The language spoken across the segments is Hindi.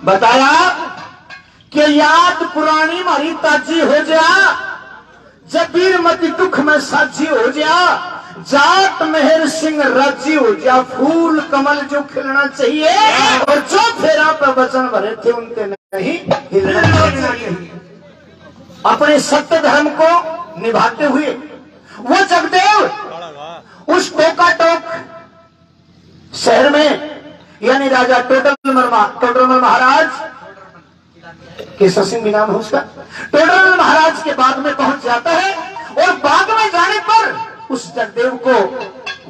बताया कि याद पुरानी मारी ताजी हो जा, जबीर मती दुख में साझी हो जा, जाट मेहर सिंह राजी हो जा, फूल कमल जो खिलना चाहिए और जो फेरा पर वचन भरे थे उनके नहीं हिलना चाहिए। अपने सत्य धर्म को निभाते हुए वो जगदेव उस टोकाटोक शहर में यानी राजा टोडरमल महाराज केसर सिंह भी नाम है उसका, टोडरमल महाराज के बाग में पहुंच जाता है और बाग में जाने पर उस जगदेव को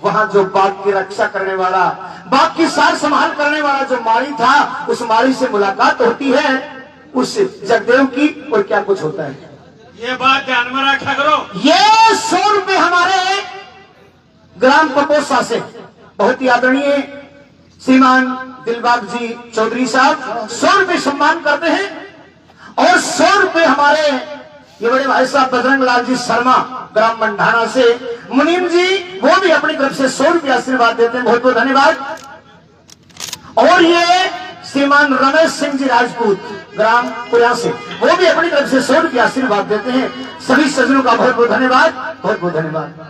वहां जो बाग की रक्षा करने वाला, बाग की सार संभाल करने वाला जो माली था, उस माली से मुलाकात होती है उस जगदेव की। और क्या कुछ होता है ये बात ध्यान में रखा करो। ये 100 रुपए हमारे ग्राम कपोसा से बहुत ही आदरणीय श्रीमान दिलबाग जी चौधरी साहब 100 रुपए सम्मान करते हैं और 100 रुपए हमारे ये बड़े भाई साहब बजरंग लाल जी शर्मा ग्राम मंडाना से मुनीम जी वो भी अपनी तरफ से 100 रुपये आशीर्वाद देते हैं, बहुत बहुत धन्यवाद। और ये श्रीमान रमेश सिंह जी राजपूत ग्राम पुरिया से वो भी अपनी तरफ से 100 रुपये आशीर्वाद देते हैं। सभी सज्जनों का बहुत बहुत धन्यवाद, बहुत बहुत धन्यवाद।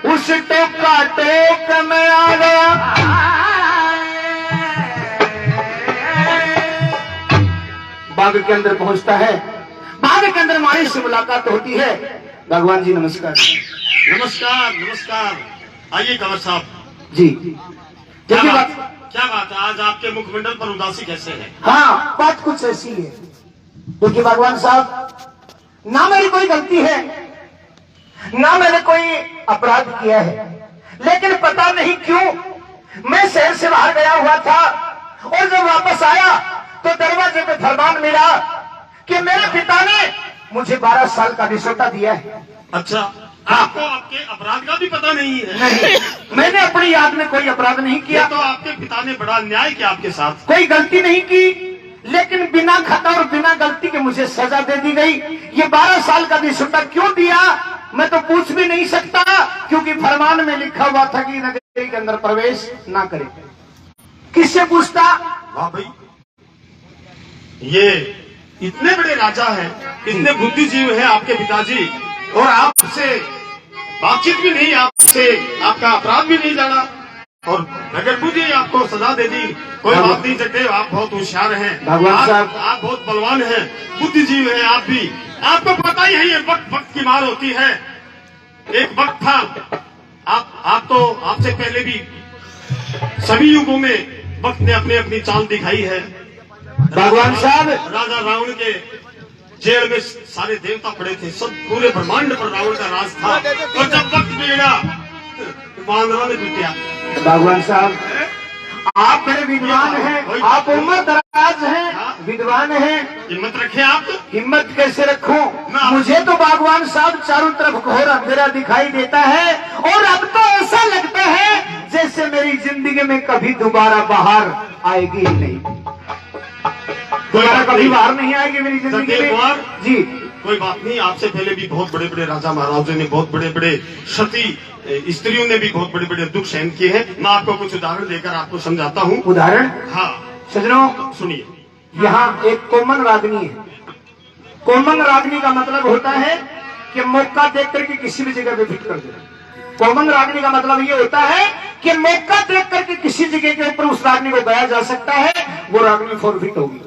उस टोका टोक में आ गया। बाग के अंदर पहुंचता है। बाग के अंदर माली से मुलाकात होती है। भगवान जी नमस्कार। नमस्कार नमस्कार। आइए कंवर साहब। जी क्या देखिए बात बात, क्या बात है, आज आपके मुखमंडल पर उदासी कैसे है? हाँ बात कुछ ऐसी है। देखिए भगवान साहब, ना मेरी कोई गलती है, ना मैंने कोई अपराध किया है, लेकिन पता नहीं क्यों मैं शहर से बाहर गया हुआ था और जब वापस आया तो दरवाजे पे फरमान मिला कि मेरे पिता ने मुझे 12 साल का रिश्वत दिया है। अच्छा, आपको आपके अपराध का भी पता नहीं है? नहीं, मैंने अपनी याद में कोई अपराध नहीं ये किया, तो आपके पिता ने बड़ा अन्याय किया आपके साथ। कोई गलती नहीं की, लेकिन बिना खता और बिना गलती के मुझे सजा दे दी गई। ये 12 साल का रिश्वत क्यों दिया मैं तो पूछ भी नहीं सकता, क्योंकि फरमान में लिखा हुआ था कि नगरी के अंदर प्रवेश ना करे। किससे पूछता? वाह भाई, ये इतने बड़े राजा हैं, इतने बुद्धिजीवी हैं आपके पिताजी, और आपसे बातचीत भी नहीं, आपसे आपका अपराध भी नहीं जाना, और नगर बुद्धि आपको सजा दे दी। कोई बात नहीं सकते, आप बहुत होशियार हैं, भगवान साहब। आप बहुत बलवान हैं, बुद्धिजीवी हैं आप भी। आपको पता ही है ये वक्त वक्त की मार होती है। एक वक्त था, आप तो आपसे पहले भी सभी युगों में वक्त ने अपनी अपनी चाल दिखाई है। भगवान साहब, राजा रावण के जेल में सारे देवता पड़े थे, सब पूरे ब्रह्मांड पर रावण का राज था, और जब वक्त बिगड़ा बांदरों ने पीटा। भगवान साहब, आप बड़े विद्वान हैं, आप उम्र दराज हैं, विद्वान हैं, हिम्मत रखे आप। हिम्मत कैसे रखूं? मुझे तो भगवान साहब चारों तरफ घोर अंधेरा दिखाई देता है, और अब तो ऐसा लगता है जैसे मेरी जिंदगी में कभी दोबारा बाहर आएगी ही नहीं। दोबारा कभी बाहर नहीं आएगी मेरी जिंदगी में। जी कोई बात नहीं, आपसे पहले भी बहुत बड़े बड़े राजा महाराजों ने, बहुत बड़े बड़े सती स्त्रियों ने भी बहुत बड़े बड़े दुख सहन किए हैं। मैं आपको कुछ उदाहरण देकर आपको समझाता हूँ। उदाहरण? हाँ सज्जनों सुनिए। यहाँ एक कोमन रागनी है। कोमन रागनी का मतलब होता है कि मौका देख करके किसी भी जगह पे फिट कर दे। कोमन रागनी का मतलब ये होता है कि मौका देख करके किसी जगह के ऊपर उस रागनी को गया जा सकता है, वो रागनी फॉरफिट होगी।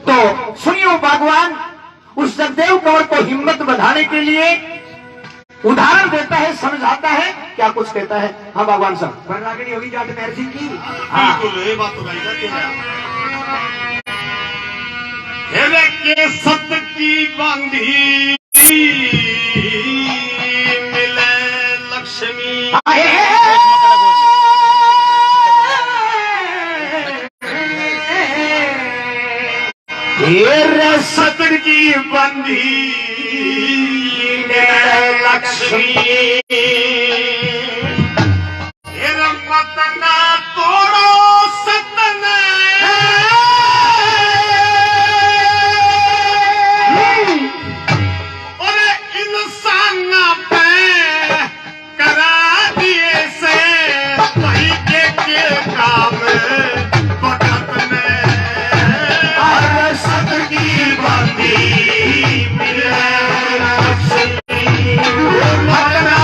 तो सुनिए, वो भगवान उस जगदेव कंवर को हिम्मत बढ़ाने के लिए उदाहरण देता है, समझाता है, क्या कुछ कहता है। हाँ भगवान साहब, रागनी होगी जाके महर्षि सिंह की। बिल्कुल, ये बात तो गाई जाती है। हेरे के सत की बांधी मिले लक्ष्मी। हेरे सत की बंदी लक्ष्मी, हेरे मत ना तोड़ो सतने, और इंसान पे करा दिए से वही के काम भगत ने। हेरे सत की बंदी मिले लक्ष्मी, मत ना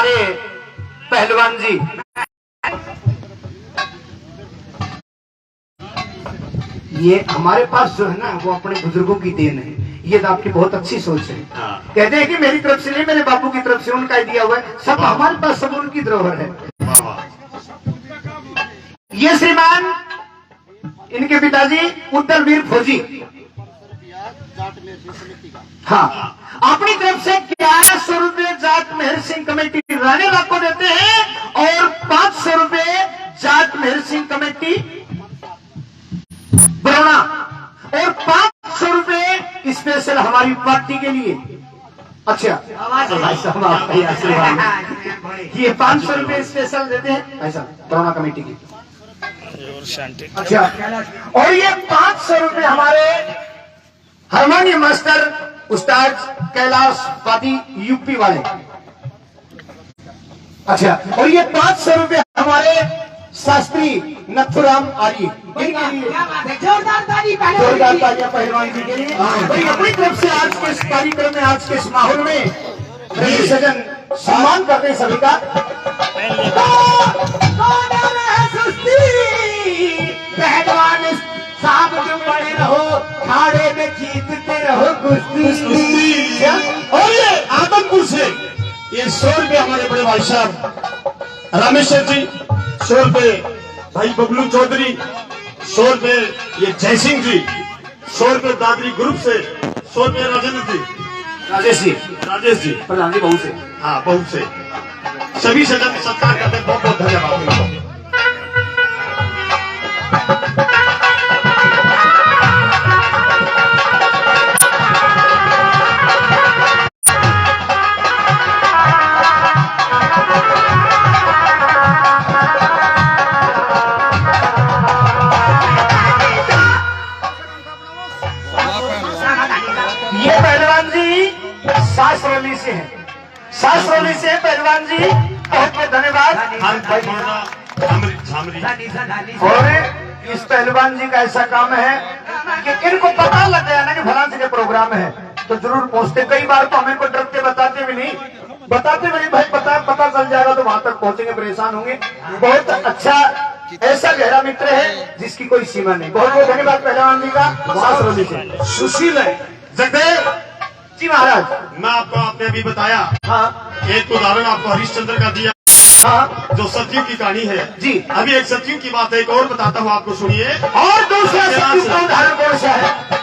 हमारे पहलवान जी। ये हमारे पास जो है ना वो अपने बुजुर्गों की देन है। ये तो आपकी बहुत अच्छी सोच है। कहते हैं कि मेरी तरफ से नहीं, मेरे बापू की तरफ से उनका दिया हुआ है, सब हमारे पास सब उनकी धरोहर है। ये श्रीमान इनके पिताजी उत्तरवीर फौजी, हाँ, अपनी तरफ से 1100 रुपये जाट मेहर सिंह कमेटी रानीला को देते हैं और 500 रुपये जाट मेहर सिंह कमेटी बरौना और 500 रुपये स्पेशल हमारी पार्टी के लिए। अच्छा भाई साहब आपका ही आशीर्वाद। ये 500 रुपये स्पेशल देते हैं ऐसा बरौना कमेटी की। अच्छा, और ये 500 रुपये हमारे हारमोनियम मास्टर उस्ताद कैलाश वादी यूपी वाले। अच्छा, और ये 500 रुपये हमारे शास्त्री नथुराम आर्य, जोरदार तालियां पहलवान जी के लिए। और अपनी तरफ से आज के इस कार्यक्रम में, आज के इस माहौल में सजन सम्मान करते हैं सभी का। पहलवान साहब जो बड़े रहो, खाड़े में जीतते रहो कुश्ती। और ये आदमपुर से ये 100 रुपये हमारे बड़े भाई साहब रामेश्वर जी, 100 रुपये भाई बबलू चौधरी, 100 रुपये ये जयसिंह जी, 100 रुपये दादरी ग्रुप से, 100 रुपये राजेंद्र जी, राजेश जी प्रधान जी बहू से, हाँ बहू से। सभी सदन सत्कार करते हैं, बहुत बहुत धन्यवाद। ये पहलवान जी सासरौली से है, सासरौली से है पहलवान जी, बहुत बहुत धन्यवाद। और इस पहलवान जी का ऐसा काम है कि इनको पता लग गया ना कि फलां से प्रोग्राम है तो जरूर पहुंचते। कई बार तो हमें को डरते बताते भी नहीं भाई, पता चल जाएगा तो वहां तक पहुंचेंगे, परेशान होंगे। बहुत अच्छा ऐसा गहरा मित्र है जिसकी कोई सीमा नहीं। बहुत बहुत धन्यवाद पहलवान जी का। सासरौली से सुशील है जगदेव जी महाराज। मैं आपको आपने अभी बताया, हाँ एक उदाहरण आपको हरिश्चंद्र का दिया, हाँ जो सतयुग की कहानी है जी। अभी एक सतयुग की बात है, एक और बताता हूँ आपको, सुनिए। और दूसरा सतयुग का उदाहरण कौन सा है?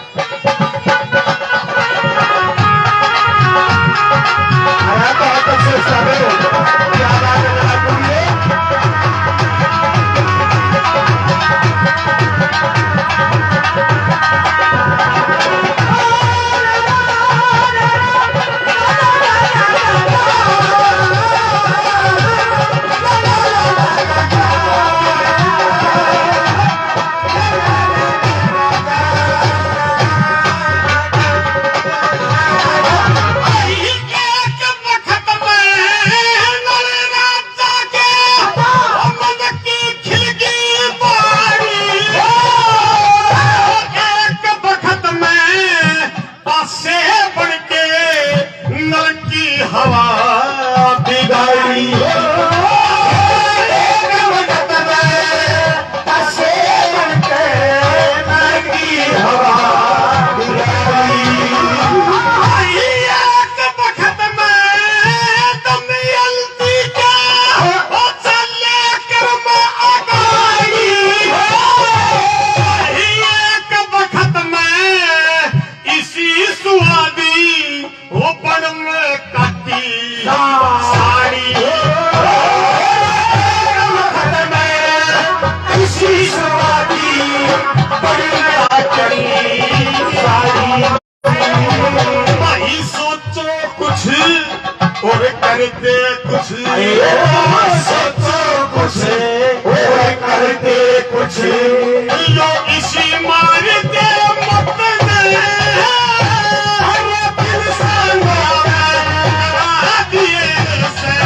और करते कुछ, सोचो कुछ और करते कुछ, लो इसी मारते मत दिए से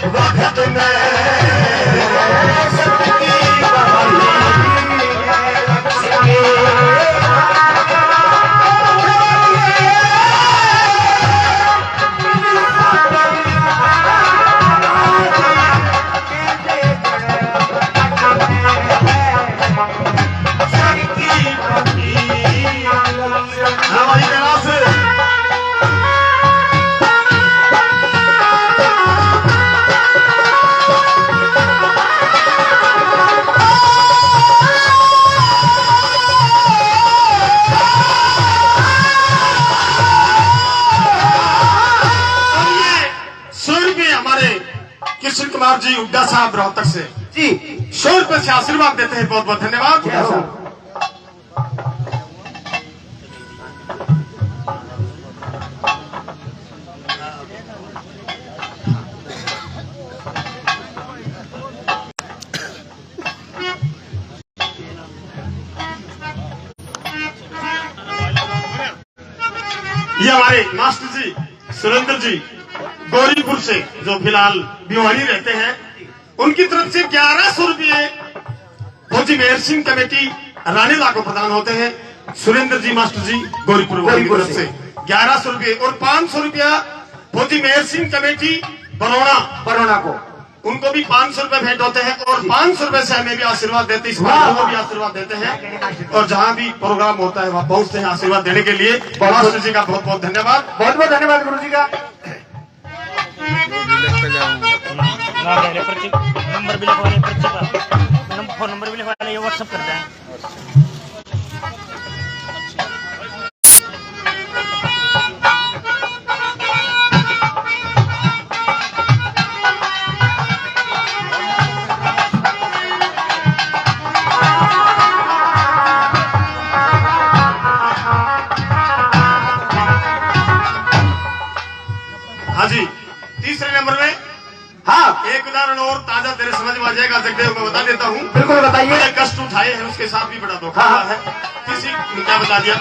वक्त में कुमार जी उड्डा साहब रोहतक से जी 100 रुपए से आशीर्वाद देते हैं। बहुत बहुत धन्यवाद। ये हमारे मास्टर जी सुरेंद्र जी गौरीपुर से जो फिलहाल भिवानी रहते हैं, उनकी तरफ से 1100 रुपये फौजी मेहर सिंह कमेटी रानीला को प्रदान होते हैं। सुरेंद्र जी मास्टर जी गौरीपुर की तरफ से 1100 रुपये और 500 रुपया फौजी मेहर सिंह कमेटी बरौना को, उनको भी 500 रुपए भेंट होते हैं और 500 रुपए से हमें भी आशीर्वाद देते हैं। इस बार वो भी आशीर्वाद देते हैं और जहाँ भी प्रोग्राम होता है वहाँ पहुंचते हैं आशीर्वाद देने के लिए। मास्टर जी का बहुत बहुत धन्यवाद। बहुत बहुत धन्यवाद गुरु जी का। नंबर भी लिखवाने, पर्ची का फोन नंबर भी लिखवाने, ये व्हाट्सएप करते हैं। हाँ जी, तीसरे नंबर में हाँ एक उदाहरण और ताजा तेरे समझ में आ जाएगा जगदेव, मैं बता देता हूँ। बिल्कुल बताइए। बड़े कष्ट उठाए हैं, उसके साथ भी बड़ा धोखा हाँ। हुआ है। किसी ने क्या बता दिया?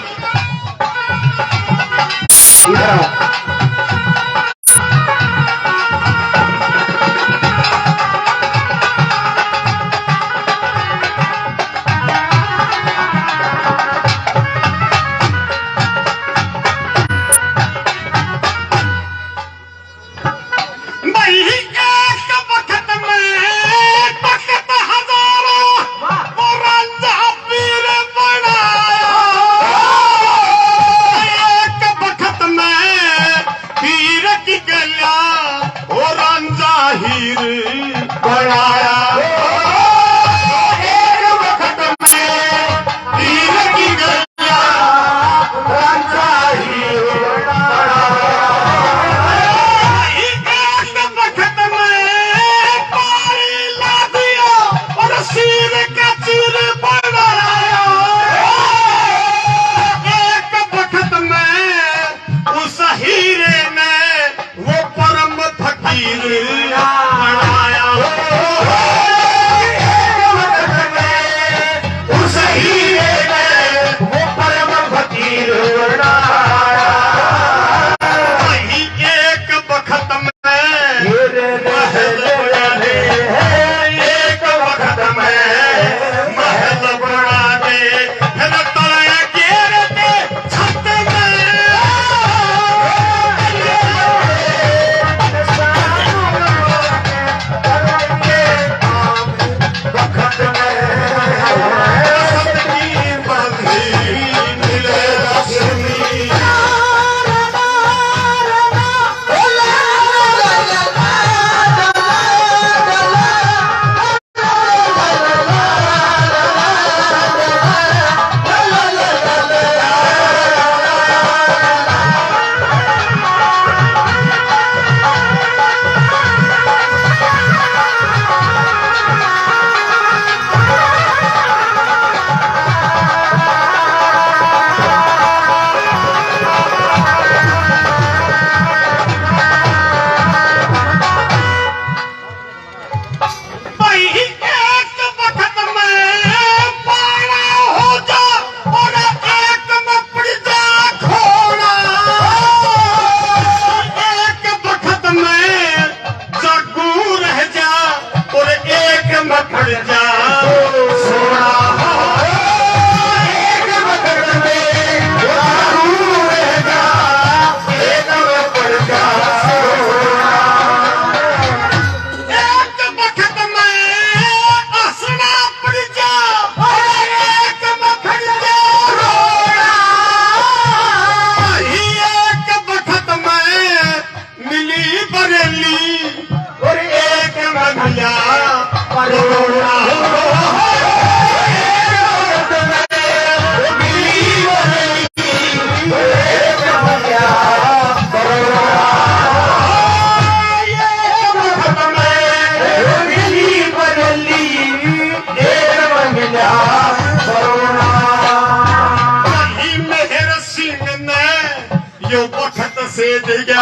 वक्त से दिया,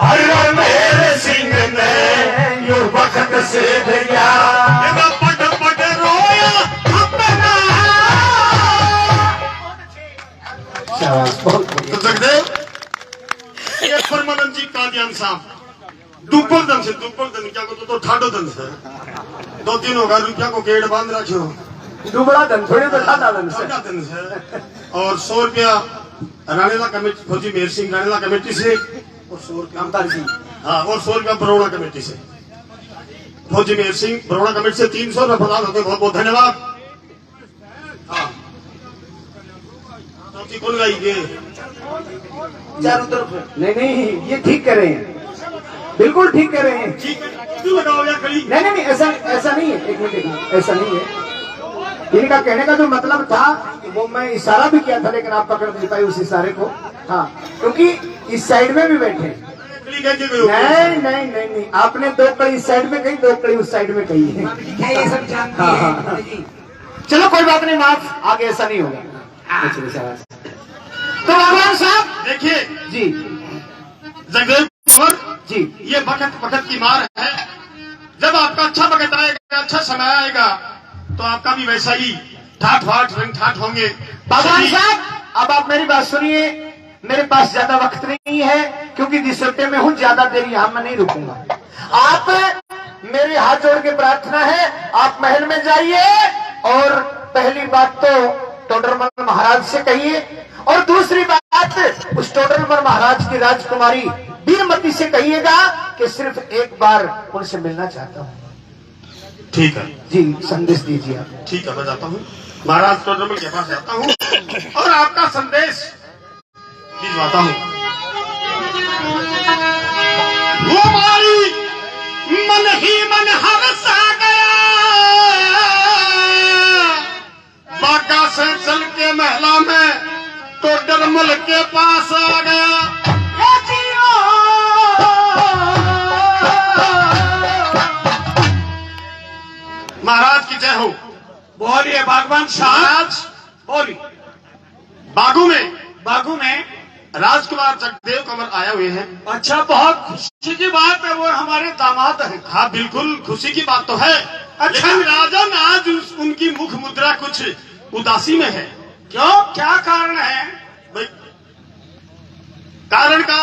अरे मेरे सिंह ने यो वक्त से दिया, पट पट रोया अपना। तो जगदेव ये परमानंद जी कादियान साहब दुब्बल दन से क्या को तो ठाडो दन से 2-3 होगा रुपया को केड़ बांध रखो, दुबड़ा धन थोड़ी तो ठाडा धन से। दन से और 100 रुपया राणेला कमेटी फौजी मेहर सिंह राणेला कमेटी से, और 100 रुपया अमतार जी, हाँ, और 100 रुपया बरोड़ा कमेटी से, फौजी मेहर सिंह बरोड़ा कमेटी से 300 रुपये प्रदान होते। बहुत बहुत धन्यवाद। हाँ, कौन गाइए चारों तरफ? नहीं, ये ठीक कर रहे हैं, बिल्कुल ठीक कर रहे हैं। ठीक है, क्यों लगाओ या कड़ी? नहीं, ऐसा नहीं है। एक मिनट, ऐसा नहीं है। इनका कहने का जो मतलब था वो मैं इशारा भी किया था, लेकिन आप पकड़ नहीं पाए उस इशारे को। हाँ, क्योंकि इस साइड में भी बैठे। नहीं, आपने 2 कड़ी इस साइड में कही, 2 कड़ी उस साइड में कही है। ये सब जानते हैं। चलो कोई बात नहीं, माफ, आगे ऐसा नहीं होगा। तो भगवान साहब देखिए जी, जगदेव जी, ये वक्त की मार है। जब आपका अच्छा वक्त आएगा, अच्छा समय आएगा, तो आपका भी वैसा ही ठाठ बाट रंग ठाठ होंगे। भगवान साहब अब आप मेरी बात सुनिए, मेरे पास ज्यादा वक्त नहीं है, क्योंकि डिसोटे में हूँ, ज्यादा देर यहाँ मैं नहीं रुकूंगा। आप मेरे हाथ जोड़ के प्रार्थना है, आप महल में जाइए और पहली बात तो टोडरमल महाराज से कहिए, और दूसरी बात उस टोडरमल महाराज की राजकुमारी वीरमती से कहिएगा कि सिर्फ एक बार उनसे मिलना चाहता हूँ। ठीक है जी, संदेश दीजिए आप। ठीक है, मैं जाता हूँ महाराज टोडरमल के पास जाता हूँ और आपका संदेश भिजवाता हूँ। वो हमारी मन ही मन हरसा गया, बाका से चल के महला में टोडरमल के पास आ गया। महाराज की जय हो। बोलिए बागवान साहब, महाराज बोलिए। बागू में राजकुमार जगदेव कमर आए हुए हैं। अच्छा, बहुत खुशी की बात है, वो हमारे दामाद हैं। हाँ, बिल्कुल खुशी की बात तो है। लेकिन राजन आज उनकी मुख मुद्रा कुछ उदासी में है। क्यों, क्या कारण है? भाई, कारण का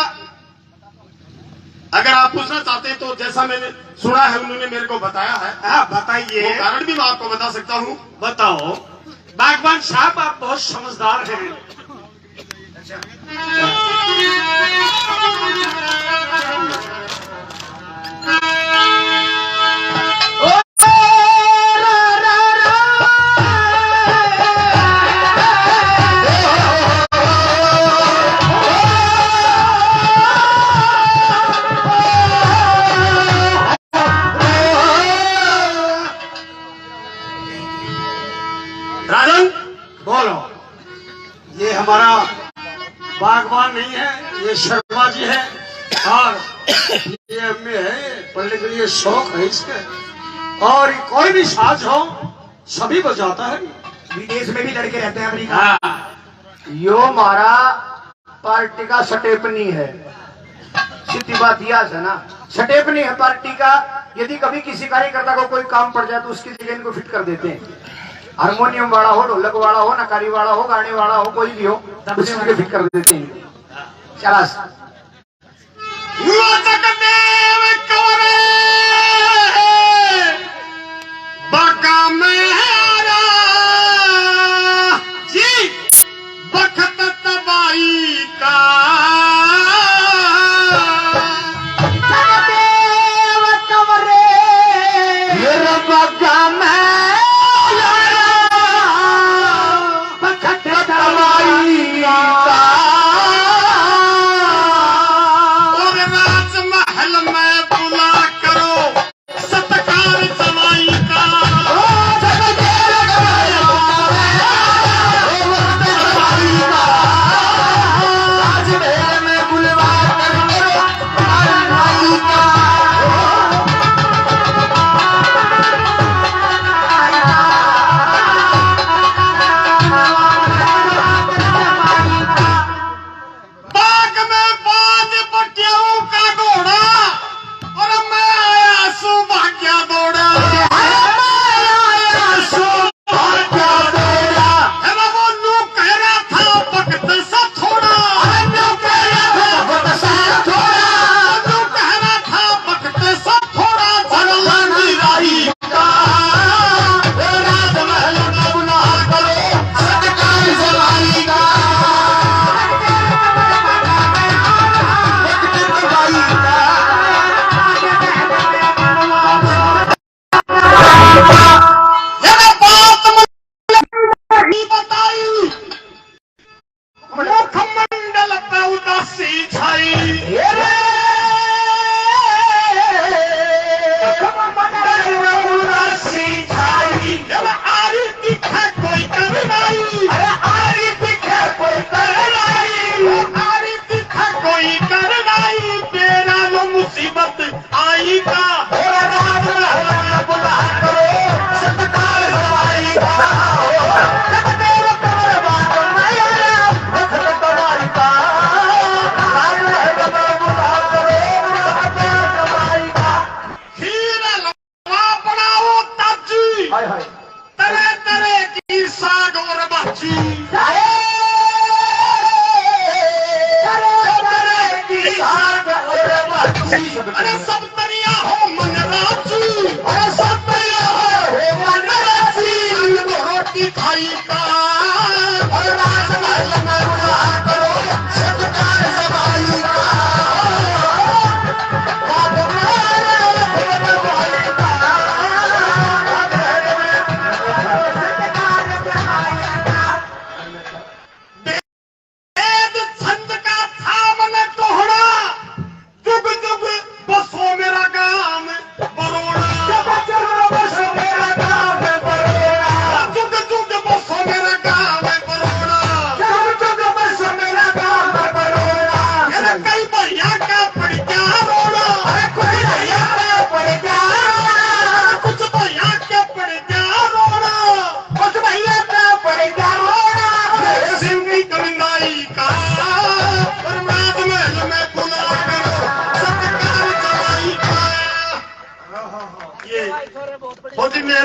अगर आप पूछना चाहते हैं तो जैसा मैंने सुना है, उन्होंने मेरे को बताया है। हाँ, बताइए। वो कारण भी मैं आपको बता सकता हूँ। बताओ। बागवान साहब, आप बहुत समझदार हैं। राजन, बोलो। ये हमारा बागवान नहीं है, ये शर्मा जी है, और ये एमए है, पढ़ने के लिए शौक है इसके, और कोई भी साज हो सभी बजाता है। विदेश में भी लड़के रहते हैं अमेरिका। यो हमारा पार्टी का सटेपनी है, सीधी बात यह है ना, सटेपनी है पार्टी का। यदि कभी किसी कार्यकर्ता को कोई काम पड़ जाए तो उसकी जगह इनको फिट कर देते हैं। हारमोनियम वाला हो, ढोलक वाला हो, नकारी वाला हो, गाने वाला हो, कोई भी हो, उसकी जगह फिट कर देते हैं। चला बाका मेरा जी बखत तबाई का, और राजमहल में बुला करो सत्कार जवाई का। आज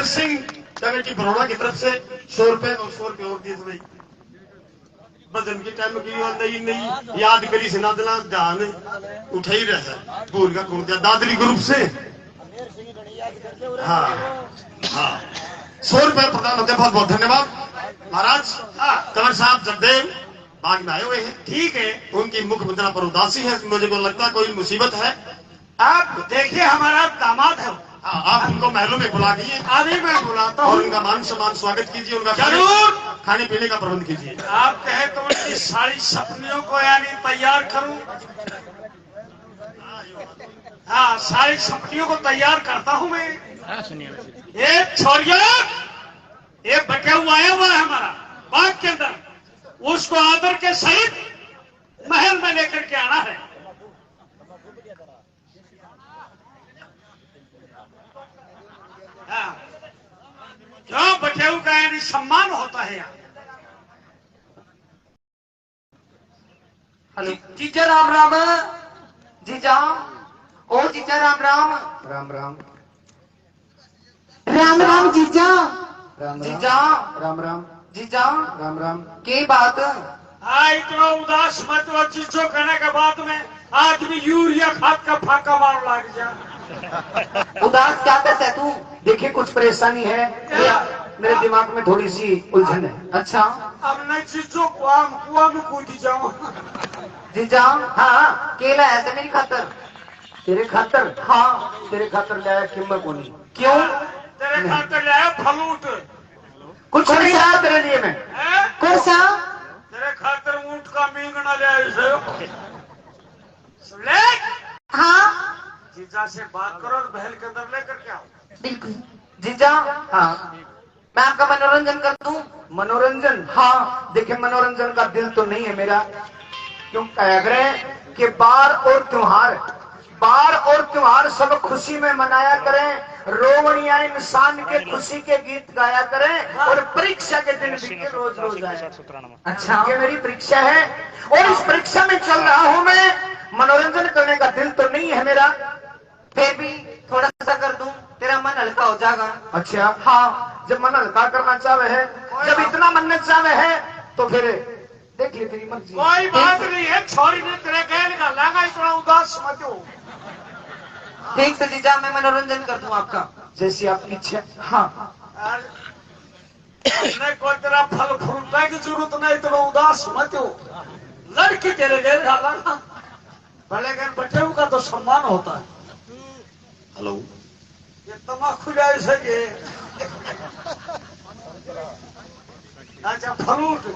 मेहर सिंह कमेटी बड़ौदा की तरफ से 100 रुपए और 100 रुपए और दिए थे भाई। भजन के टाइम की नई नई याद करी से नादला ध्यान उठा ही रहा भूल का कौन दिया दादरी ग्रुप से। हाँ हाँ 100 रुपए प्रदान होते, बहुत बहुत धन्यवाद महाराज। कंवर साहब जगदेव बाग में आए हुए हैं, ठीक है, उनकी मुख मुद्रा पर उदासी है, मुझे को लगता है कोई मुसीबत है। आप देखिए हमारा दामाद है, आप उनको महलों में बुला दीजिए, अभी मैं बुलाता और हूँ। उनका मान सम्मान स्वागत कीजिए, उनका जरूर खाने पीने का प्रबंध कीजिए। आप कहे तो उनकी सारी सपनियों को यानी तैयार करूं। हाँ सारी सपनियों को तैयार करता हूं मैं। ये छोरिया ये बचा हुआ आया हुआ है हमारा बाग के अंदर, उसको आदर के सहित महल में लेकर के आना है। हाँ, क्यों बटेऊ का यानी सम्मान होता है यहाँ। जीजा राम राम। जीजा ओ जीजा राम राम। राम राम राम राम जीजा। राम जीजा राम राम जीजा राम राम। के बात? हाँ इतना उदास मत हो, चीजों कहने के बाद में आदमी यूरिया खाद का फाका मार लग जा। उदास क्या करता है तू? देखिए कुछ परेशानी है, मेरे दिमाग में थोड़ी सी उलझन है। अच्छा अब मैं चीजों को आम कुआ में कूद जाऊं। जीजा हाँ केला है तो मेरी खातर। तेरे खातर? हाँ तेरे खातर लाया कीमत को नहीं। क्यों? तेरे खातर लाया फलूट कुछ नहीं लाया तेरे लिए मैं। है? कौन सा? तेरे खातर ऊंट का मींगना ले आए से। सुन ले, हाँ जीजा से बात करो और बहल के अंदर लेकर के आओ। बिल्कुल। जीजा हाँ मैं आपका मनोरंजन कर दूं? मनोरंजन? हाँ देखिए मनोरंजन का दिल तो नहीं है मेरा, क्यों कह रहे कि बार और त्योहार सब खुशी में मनाया करें, रोवणिया इंसान के खुशी के गीत गाया करें, और परीक्षा के दिन भी रोज रोज आए। अच्छा ये मेरी परीक्षा है और इस परीक्षा में चल रहा हूँ मैं, मनोरंजन करने का दिल तो नहीं है मेरा। फिर भी थोड़ा सा कर दूं, तेरा मन हल्का हो जाएगा। अच्छा हाँ, जब मन हल्का करना चाहे है, जब इतना मन चाहे है तो फिर देख ले तेरी मर्जी। कोई बात नहीं है, छोरी ने तेरे गैल का लगा, इतना उदास मत हो। ठीक से जीजा मैं मनोरंजन कर दूं आपका। जैसी आपकी इच्छा। हाँ नहीं कोई तेरा फल फ्रूटने की जरूरत नहीं, इतना उदास मत हो। लड़की तेरे गैल का लगा, भले गैल बटे का तो सम्मान होता है। हेलो, ये तमाकू जाए सके। अच्छा फ्रूट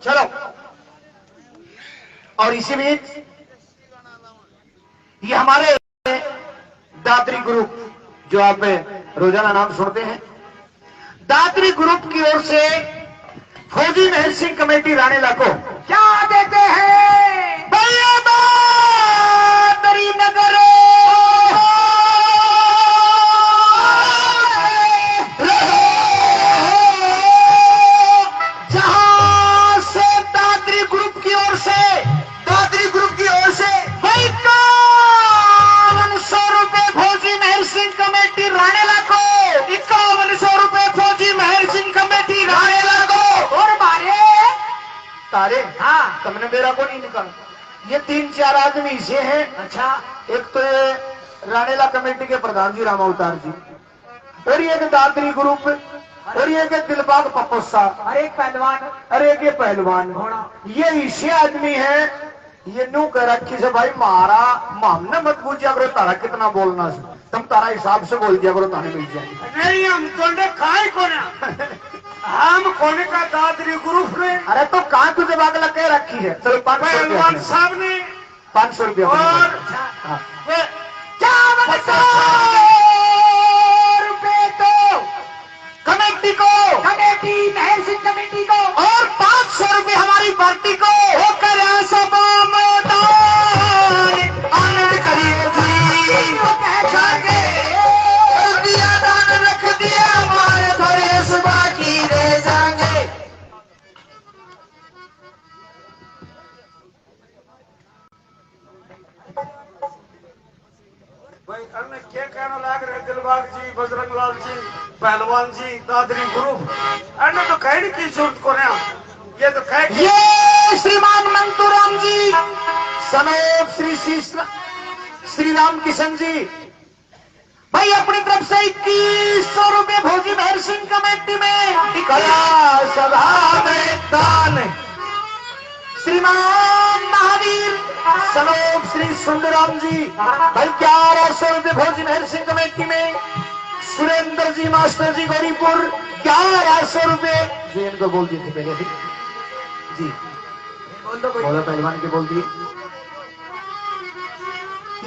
चलो। और इसी बीच ये हमारे दादरी ग्रुप, जो आप रोजाना नाम सुनते हैं, दादरी ग्रुप की ओर से फौजी महल सिंह कमेटी राणेला को क्या देते हैं? भैया दादरी नगर जहां से दादरी ग्रुप की ओर से 5100 रुपए फौजी महल सिंह कमेटी राणेला को, 5100 रुपए फौजी महल सिंह कमेटी राणेला को। और मारे तारे, हाँ, तुमने मेरा को नहीं निकाला। ये 3-4 आदमी से हैं। अच्छा, एक तो ये राणेला कमेटी के प्रधान जी राम अवतार जी, और ये दादरी ग्रुप, और ये के दिलबाग पप्पू साहब, अरे एक पहलवान, अरे एक ये पहलवान, ये इसे आदमी है। ये नू कह रखी से भाई मारा हमने मत पूछा करो तारा कितना बोलना से, तुम तारा हिसाब से बोल दिया करो, ताने मिल जाएगी। नहीं, हम कोने खाए कोने हम कोने का दादरी ग्रुप ने। अरे तो कहाँ तुझे बागला कह रखी है? चलो 500 साहब ने 500 रुपया और रुपए तो कमेटी को, कमेटी महल सिंह कमेटी को, और 500 रुपए हमारी पार्टी को होकर सभा में दान आनंद करिए दिया, दान रख दिया हमारे थोड़े सुबह की रह जाएंगे। भाई अन्य क्या कहना लाग रहे? दिलबाग जी, बजरंग लाल जी, पहलवान जी, दादरी ग्रुप, अन्य तो कहने की जरूरत को नहीं। ये तो कह, ये श्रीमान मंतूराम जी, समेत श्री राम किशन जी, भाई अपनी तरफ से 2100 रुपए फौजी महल सिंह कमेटी में कला सभा में दान। श्रीमान महावीर सलोक श्री सुंदराम जी, भाई 1100 रुपए फौजी महल सिंह कमेटी में। सुरेंद्र जी मास्टर जी गौरीपुर 1100 रुपए जी, इनको बोल दिए थे पहले जी, बोलो पहलवान के बोल दिए।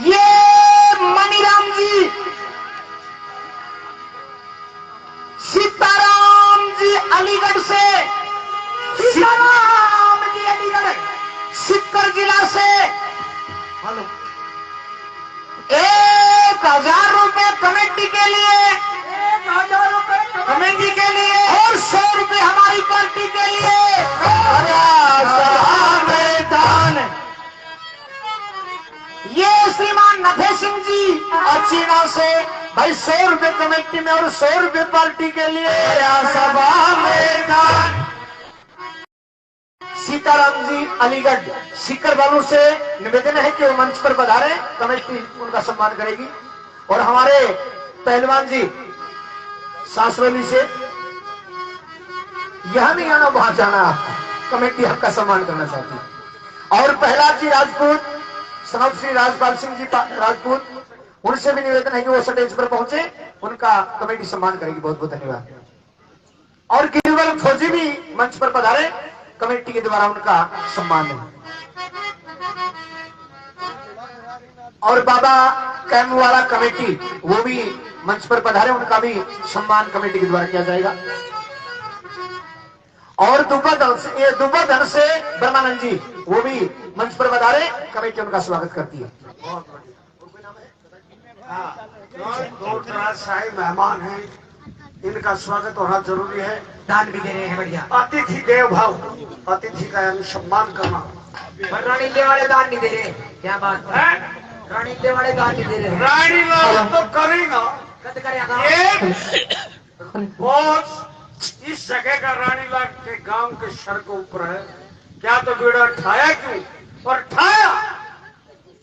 ये मणिराम जी, सीताराम जी अलीगढ़ से, सीताराम जी अलीगढ़ सिक्कर जिला से 1000 रुपए कमेटी के लिए, 1000 रुपए कमेटी के लिए, और 100 रुपए हमारी पार्टी के लिए दान। ये श्रीमान नफे सिंह जी अचीना से, भाई 100 रुपए कमेटी में और 100 रुपए पार्टी के लिए सभा में दान। सीताराम जी अलीगढ़ सीकर वालों से निवेदन है कि वो मंच पर पधारे, कमेटी उनका सम्मान करेगी। और हमारे पहलवान जी सासवली से, यह नहीं आना वहां जाना, आपका कमेटी आपका सम्मान करना चाहती है। और प्रहलाद जी राजपूत, सनौत श्री राजपाल सिंह जी राजपूत, उनसे भी निवेदन है कि वो स्टेज पर पहुंचे, उनका कमेटी सम्मान करेगी। बहुत बहुत धन्यवाद। और गिरिवर फौजी भी मंच पर पधारे, कमेटी के द्वारा उनका सम्मान है। और बाबा कैमवाला कमेटी, वो भी मंच पर पधारे, उनका भी सम्मान कमेटी के द्वारा किया जाएगा। और दुब्बा से ब्रह्मानंद जी, वो भी मंच पर पधारे, कमेटी उनका स्वागत करती है। दो शाही मेहमान हैं, इनका स्वागत होना जरूरी है। दान भी दे रहे हैं, बढ़िया। अतिथि देव भाव, अतिथि का सम्मान करना। पर रानीले वाले दान नहीं दे रहे, क्या बात है? रानीले वाले दान नहीं दे रहे। रानी लाल तो करेगा, कद करेगा। बहुत इस जगह का रानी लाल के गांव के सर के ऊपर है, क्या तो बेड़ा ठाया क्यों? और ठाया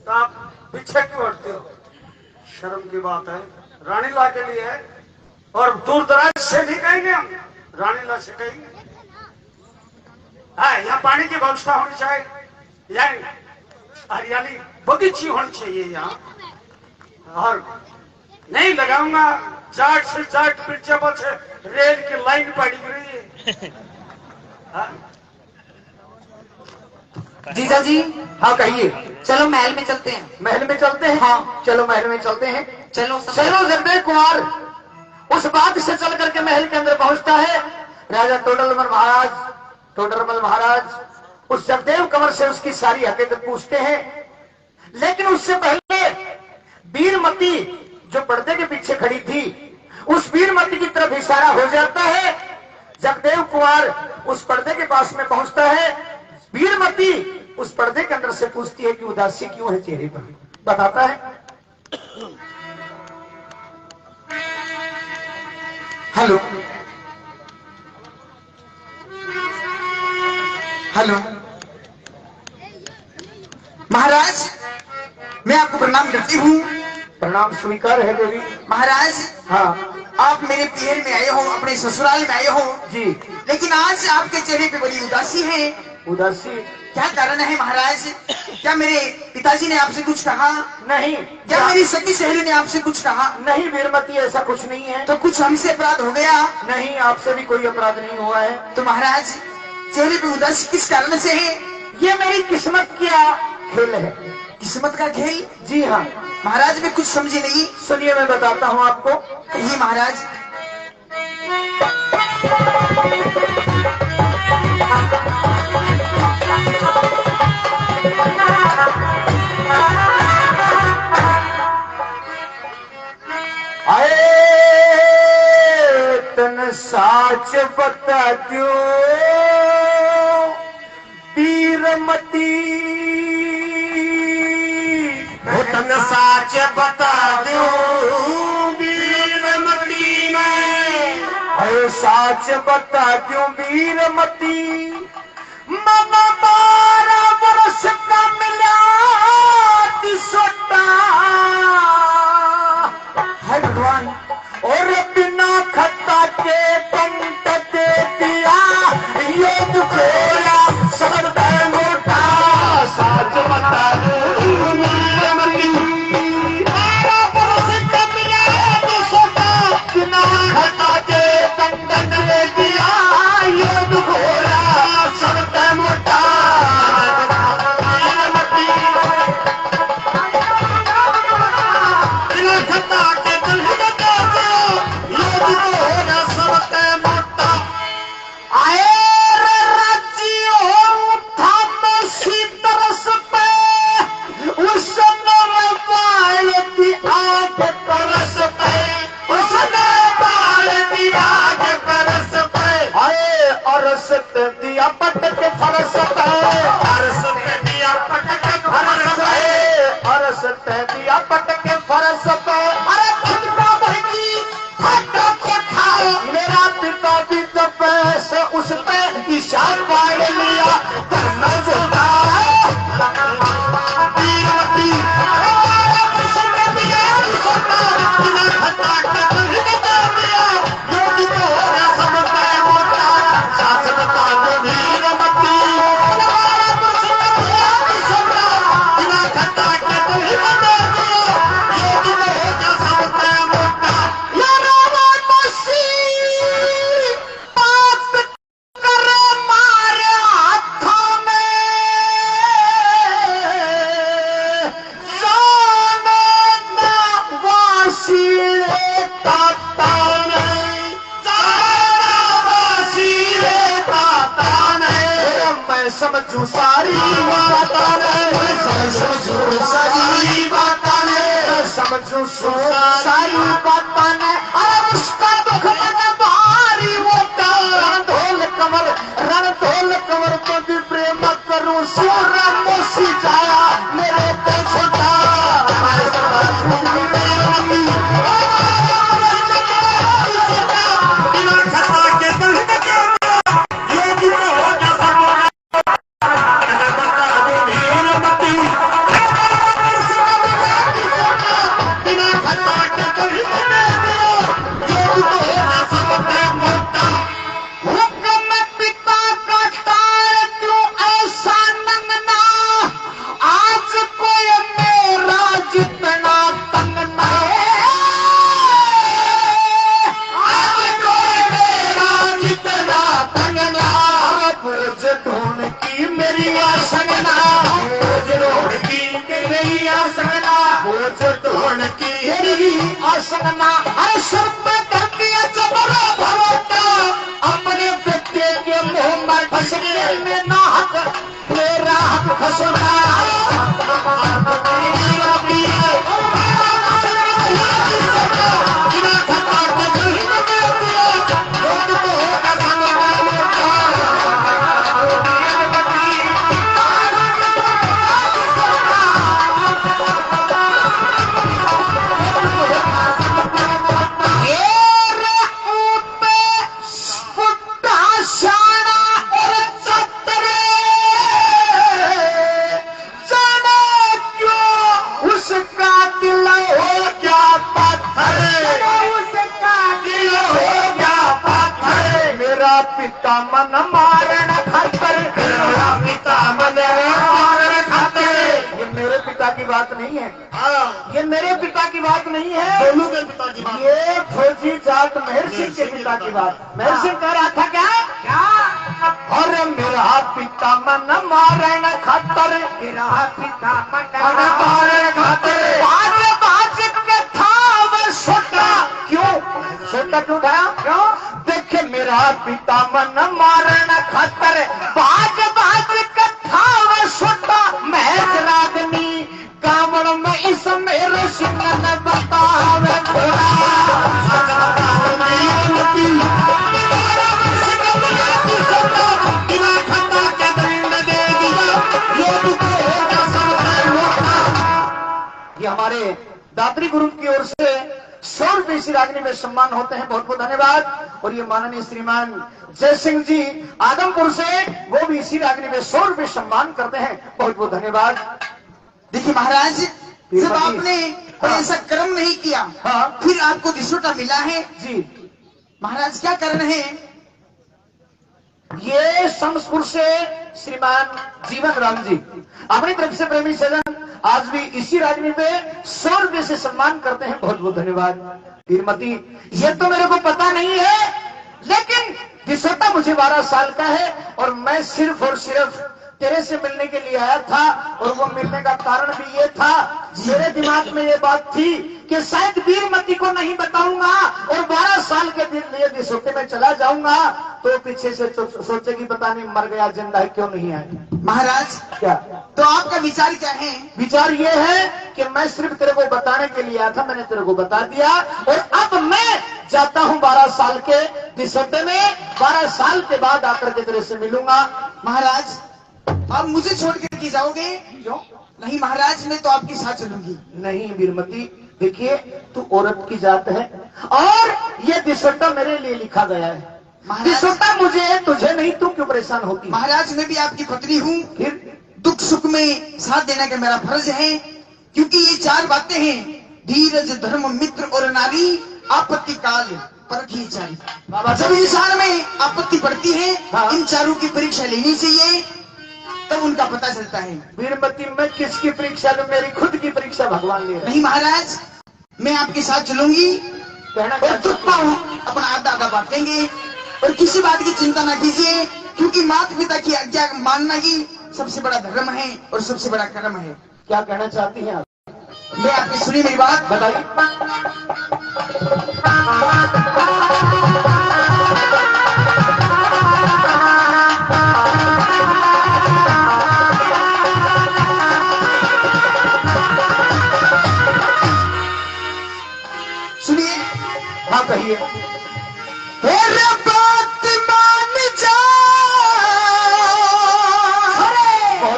तो आप पीछे क्यों हटते हो? शर्म की बात है, रानीला के लिए है। और दूर दराज से नहीं कहेंगे हम, रानीला से कहेंगे। हाँ, यहाँ पानी की व्यवस्था होनी चाहिए, यहाँ हरियाली बगीची होनी चाहिए यहाँ। और नहीं लगाऊंगा जाट से जाट मिर्चा से रेल की लाइन पड़ी हुई है। है। जीजा जी, हाँ कहिए। चलो महल में चलते हैं। महल में चलते हैं? हाँ। चलो महल में चलते हैं। चलो चलो। जगदेव कुमार उस बात से चल करके महल के अंदर पहुंचता है। राजा टोडरमल महाराज उस जगदेव कंवर से उसकी सारी हकीकत पूछते हैं, लेकिन उससे पहले वीरमती जो पर्दे के पीछे खड़ी थी उस वीरमती की तरफ इशारा हो जाता है। जगदेव कुमार उस पर्दे के पास में पहुंचता है। वीरमती उस पर्दे के अंदर से पूछती है कि उदासी क्यों है चेहरे पर। बताता है, हेलो हेलो महाराज, मैं आपको प्रणाम करती हूँ। प्रणाम स्वीकार है देवी। महाराज, हाँ आप मेरे पियर में आए हो, अपने ससुराल में आए हो जी। लेकिन आज आपके चेहरे पे बड़ी उदासी है। उदासी? क्या कारण है महाराज? क्या मेरे पिताजी ने आपसे कुछ कहा? नहीं। क्या मेरी सती सहेली ने आपसे कुछ कहा? नहीं वीरमती, ऐसा कुछ नहीं है। तो कुछ हमसे अपराध हो गया? नहीं, आपसे भी कोई अपराध नहीं हुआ है। तो महाराज, चेहरे पे उदासी किस कारण से है? ये मेरी किस्मत का खेल है। किस्मत का खेल? जी हाँ महाराज, मैं कुछ समझी नहीं। सुनिए, मैं बताता हूँ आपको। कहिए महाराज। आए तन साच बता दो वीरमती, तन साच बता दो वीरमती में। अरे साच बता क्यों वीरमती, मन 12 वर्ष का मिला सोटा है भगवान, और बिना खत्ता के पंट दे दिया ये दुखोला सब मोटा। साच बता दो वीरमती, 12 वर्ष का मिला सोटा, बिना खत्ता के पंट दे दिया ये दुखोला सब मोटा। दिया पटक के फरस पे, अरस दिया पटक के फरस पे, अरस दिया पटक के फरस पे। अरे खटका बहकी खटका कोठा, मेरा पिता भी तो पैसे उस पे इशार पाड़ लिया करना जोता। वीरमती समझू सारी बातें, समझू सारी बातें, समझू सारी बातें। अरे उसका दुख मन भारी होता, रण ढोल कमर तो भी प्रेम करूं, सूर मोसी जाया मेरे पे छोटा। आज कोई मेरा जितना तंग न है। संगना, अरे सर पे कर दिया जबरा भरोटा, अपने बेटे के मुंह में फंसने में ना हक, मेरा हक फंसना। पिता मन मारण खातर, मेरा पिता मन मारण खातर। ये मेरे पिता की बात नहीं है, ये मेरे पिता की बात नहीं है, दोनों के पिता की बात। ये फौजी जाट मेहर सिंह के पिता की बात। मेहर सिंह कह रहा था क्या? और मेरा पिता मन मारण खातर, मेरा पिता मन मारण खातर, बाज बाज के था वह सोटा। क्यों सोटा क्यों था? क्यों? देखे मेरा पिता मन मारण खातर, बाज बाज के था वह सोटा। महज रागनी कामड़ में इस मेरे सिंह ने बतावे ये हमारे दात्री गुरु की ओर से 100 रुपये इसी रागनी में सम्मान होते हैं। बहुत बहुत धन्यवाद। और ये माननीय श्रीमान जय सिंह जी आदमपुर से, वो भी इसी रागनी में 100 रुपये सम्मान करते हैं। बहुत बहुत धन्यवाद। देखिए महाराज, जब आपने कोई ऐसा कर्म नहीं किया, फिर आपको दिशोटा मिला है जी महाराज, क्या कारण है? ये शमसपुर से श्रीमान जीवन राम जी अपनी तरफ से प्रेमी सजन आज भी इसी राजनी पे 100 रुपये से सम्मान करते हैं। बहुत बहुत धन्यवाद। वीरमती, ये तो मेरे को पता नहीं है, लेकिन दिशोटा मुझे 12 साल का है और मैं सिर्फ और सिर्फ तेरे से मिलने के लिए आया था। और वो मिलने का कारण भी ये था, मेरे दिमाग में ये बात थी कि शायद वीरमती को नहीं बताऊंगा और 12 साल के लिए दिशोटे में चला जाऊंगा तो पीछे से सोचेगी पता नहीं मर गया जिंदा है क्यों नहीं आया। महाराज क्या तो आपका विचार क्या है? विचार ये है कि मैं सिर्फ तेरे को बताने के लिए आया था, मैंने तेरे को बता दिया और अब मैं जाता हूँ 12 साल के दिसंबर में, 12 साल के बाद आकर के तेरे से मिलूंगा। महाराज आप मुझे छोड़ के जाओगे? क्यों नहीं महाराज, मैं तो आपके साथ चलूंगी। नहीं वीरमती, देखिए तू औरत की जात है और ये दिसोटा मेरे लिए लिखा गया है। दिसोटा मुझे है, तुझे नहीं, तू क्यों परेशान होती? महाराज मैं भी आपकी पत्नी हूँ, फिर दुख सुख में साथ देने का मेरा फर्ज है, क्योंकि ये 4 बातें हैं, धीरज धर्म मित्र और नारी, आपत्ति काल परखी जाए। जब इंसान में आपत्ति पड़ती है, इन चारों की परीक्षा लेनी चाहिए, तब उनका पता चलता है। वीरमती, मैं किसकी परीक्षा लूं? मेरी खुद की परीक्षा भगवान ले रहे। नहीं महाराज, मैं आपके साथ चलूंगी कहना और दुख को अपना आधा आधा बांटेंगे और किसी बात की चिंता ना कीजिए, क्योंकि माता पिता की आज्ञा मानना ही सबसे बड़ा धर्म है और सबसे बड़ा कर्म है। क्या कहना चाहती हैं आप? मैं आपने सुनी मेरी बात? बताइए। सुनिए। हाँ कहिए। मेरे बात मान जा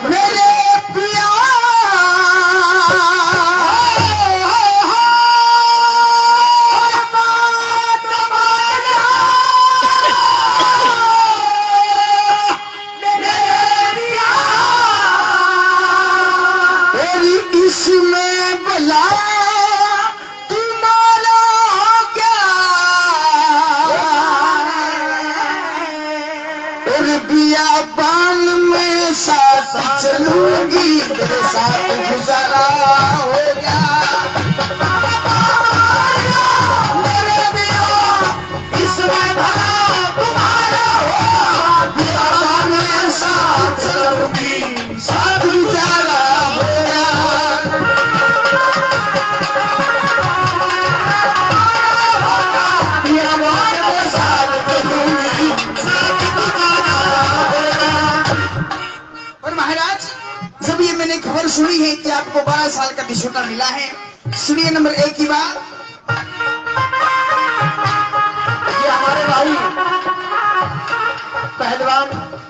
मेरे पिया, तेरी इसमें भला बियाबान में साथ चलूंगी, तेरे साथ गुजारा होगा। मेरे बिया इसमें भला तुम्हारा होगा, बियाबान में साथ चलूंगी, साथ गुजारा होगा। और महाराज जब ये मैंने खबर सुनी है कि आपको 12 साल का दिशोटा मिला है, सुनिए नंबर 1 की बात। ये हमारे भाई पहलवान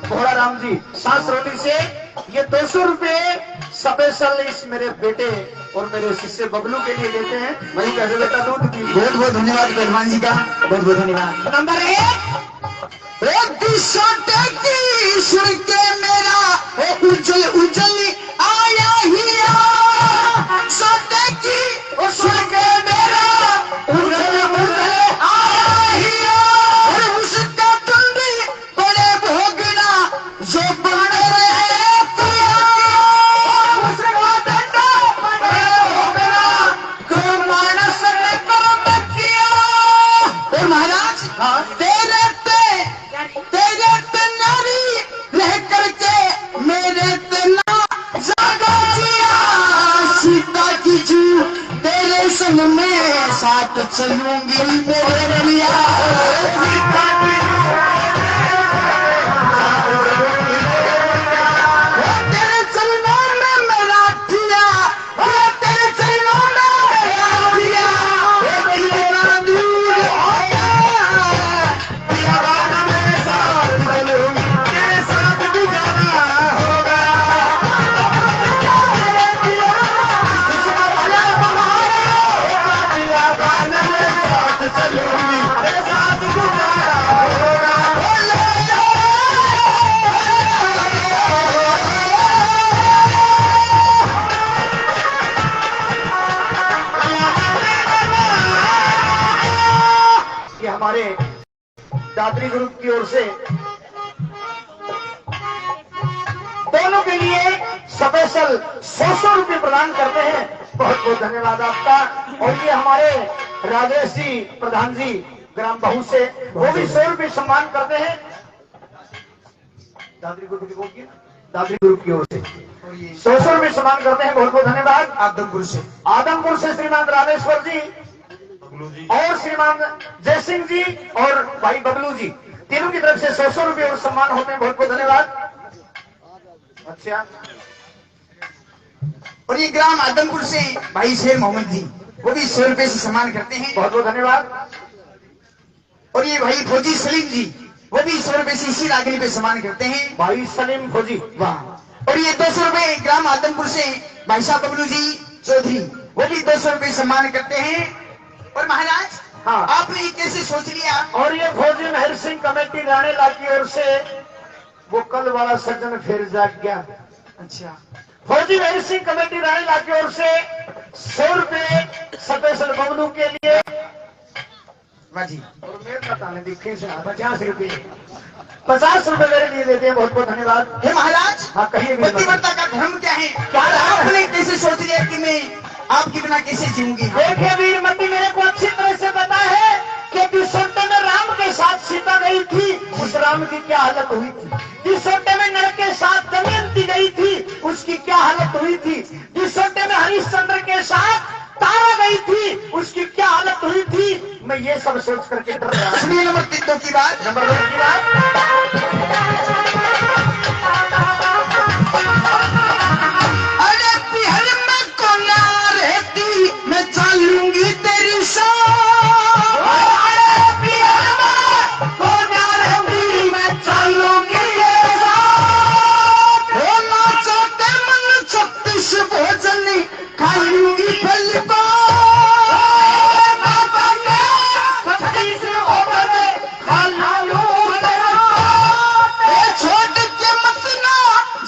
भोला राम जी सांसरोली से ये 200 रुपए स्पेशल इस मेरे बेटे और मेरे शिष्य बबलू के लिए देते हैं। वही कैसे बेटा दूध की बहुत बहुत धन्यवाद पहलवान जी का, बहुत बहुत धन्यवाद। नंबर 1 दिशोटे की सुन के मेरा उज्जवल उज्जवल आया हिया, सोटे की सुन के मेरा उज्जवल उज्जवल आया हिया, उसका तुंडी बड़े भोगना जो बने रहे पिया, उसका डंडा बड़े भोगना को मानस ने कर्म किया। और महाराज तेरे नारी रह करके मेरे तेना जागा जिया, सीता की जू तेरे संग में साथ चलूंगी मेरे रलिया, सीता की तेरे चरणों में मेरा पिया, तेरे चरणों में मेरा पिया, मेरा दूर होगा हमारे दादरी ग्रुप की ओर से दोनों के लिए स्पेशल 100 रुपये प्रदान करते हैं। बहुत बहुत धन्यवाद आपका। और ये हमारे राजेश जी प्रधान जी ग्राम बहू से वो भी 100 रुपये सम्मान करते हैं दादरी ग्रुप की ओर से 100 रुपये सम्मान करते हैं। बहुत बहुत धन्यवाद। आदमपुर से श्रीमान रामेश्वर जी और श्रीमान जयसिंह जी और भाई बबलू जी तीनों की तरफ से 100 रुपये और सम्मान होते हैं। बहुत बहुत धन्यवाद। अच्छा, और ये ग्राम आदमपुर से भाई शेर मोहम्मद जी वो भी 100 रुपए से सम्मान करते हैं। बहुत बहुत धन्यवाद। और ये भाई फौजी सलीम जी वो भी 100 रुपए से इसी रागनी पे सम्मान करते हैं। भाई सलीम फौजी वाह। और ये 200 रुपए ग्राम आदमपुर से भाई साहब बबलू जी चौधरी वो भी 200 रुपए सम्मान करते हैं। और महाराज हाँ, आपने ये कैसे सोच लिया? और ये फौजी महर सिंह कमेटी राणेला की ओर से वो कल वाला सज्जन फिर जाग गया। अच्छा, फौजी महर सिंह कमेटी राणेला की ओर से 100 रुपये स्पेशल बबलू के लिए वाजी। और मेरे बताने दिखे से 50 रुपये 50 रुपये मेरे लिए देते हैं। बहुत बहुत धन्यवाद। हे महाराज, हाँ कहिए। पतिव्रता का धर्म क्या है? क्या आपने कैसे सोच लिया कि मैं आपके बिना कैसे जीऊंगी? देखिए वीरमती, मेरे को अच्छी तरह से पता है कि दिसोटे में राम के साथ सीता गई थी, उस राम की क्या हालत हुई थी। दिसोटे में नर के साथ दमयंती गई थी, उसकी क्या हालत हुई थी। दिसोटे में हरिश्चंद्र के साथ तारा गई थी, उसकी क्या हालत हुई थी। मैं ये सब सोच करके डर रहा हूं। सुनिए नंबर 2 की बात। नंबर 2 की बात। अरे बिहार में कोना रहती मैं चलूंगी तेरी साथ। अरे बिहार में कोना रहती मैं चलूंगी तेरी साथ। हो ना चाहते मन 36 भोजन खाऊंगी पहली बार। छोड़ के मत ना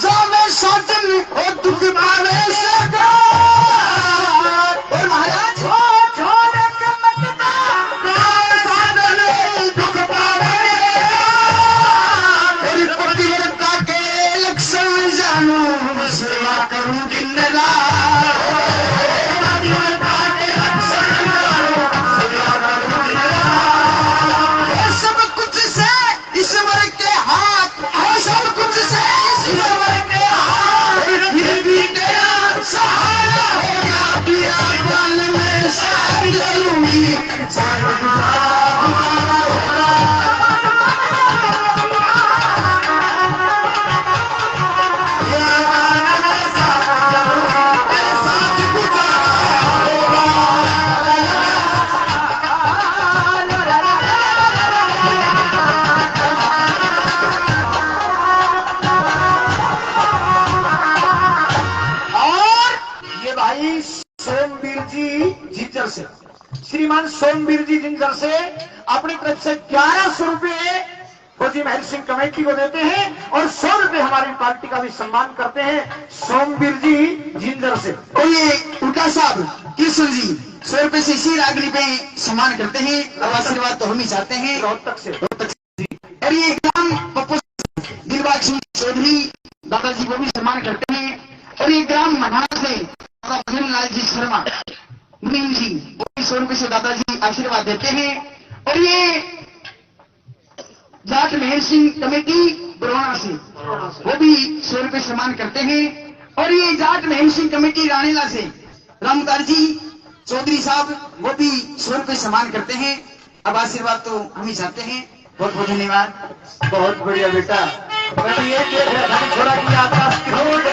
जावे साजन और दुख मारे से और महाराज छोड़ के मत ना जावे साजन दुख मारे तेरी पतिव्रता के लक्ष्य जानू सेवा करूं दिन रात। पतिव्रता के लक्ष्य जानू सेवा करूं दिन रात। सब कुछ से ईश्वर के हाथ, सब कुछ से ईश्वर के हाथ, ये भी तेरा सहारा होगा। पिया बाल में साथ चलूंगी जी जिंजर से, श्रीमान सोमवीर जी जिंजर से अपनी तरफ से 1100 रुपए फौजी महल सिंह कमेटी को देते हैं और 100 रुपए हमारी पार्टी का भी सम्मान करते हैं सोमवीर जी जिंजर से। और ये उल्टा साहब कृष्ण जी 100 रुपए से इसी रागनी पे सम्मान करते हैं। अब आशीर्वाद तो हम ही चाहते हैं रोहतक से। और ये ग्राम पप्पू दिलबाग सिंह चौधरी दादाजी को भी सम्मान करते हैं। और ये ग्राम मढ़ाना से दादा भजनलाल जी शर्मा मुनीम जी वो भी 100 रुपए से दादाजी आशीर्वाद देते हैं। और ये जाट मेहर सिंह कमेटी बरवाना से वो भी 100 रुपए सम्मान करते हैं। और ये जाट मेहर सिंह कमेटी रानीला से रामदार जी चौधरी साहब वो भी 100 रुपए सम्मान करते हैं। अब आशीर्वाद तो हम ही चाहते हैं। बहुत बहुत धन्यवाद। बहुत बढ़िया बेटा। मैं तो ये देख रहा था थोड़ा कि आकाश की रोड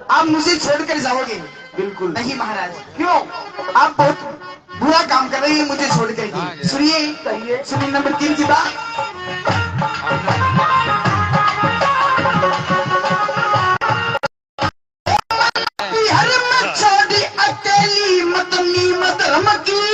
आप मुझे छोड़कर जाओगे? बिल्कुल नहीं महाराज। क्यों? आप बहुत बुरा काम कर रहे हैं मुझे छोड़कर के। सुनिए सुनिए नंबर 3 की बात। हर मत छोड़ी अकेली मतनी मत रमकी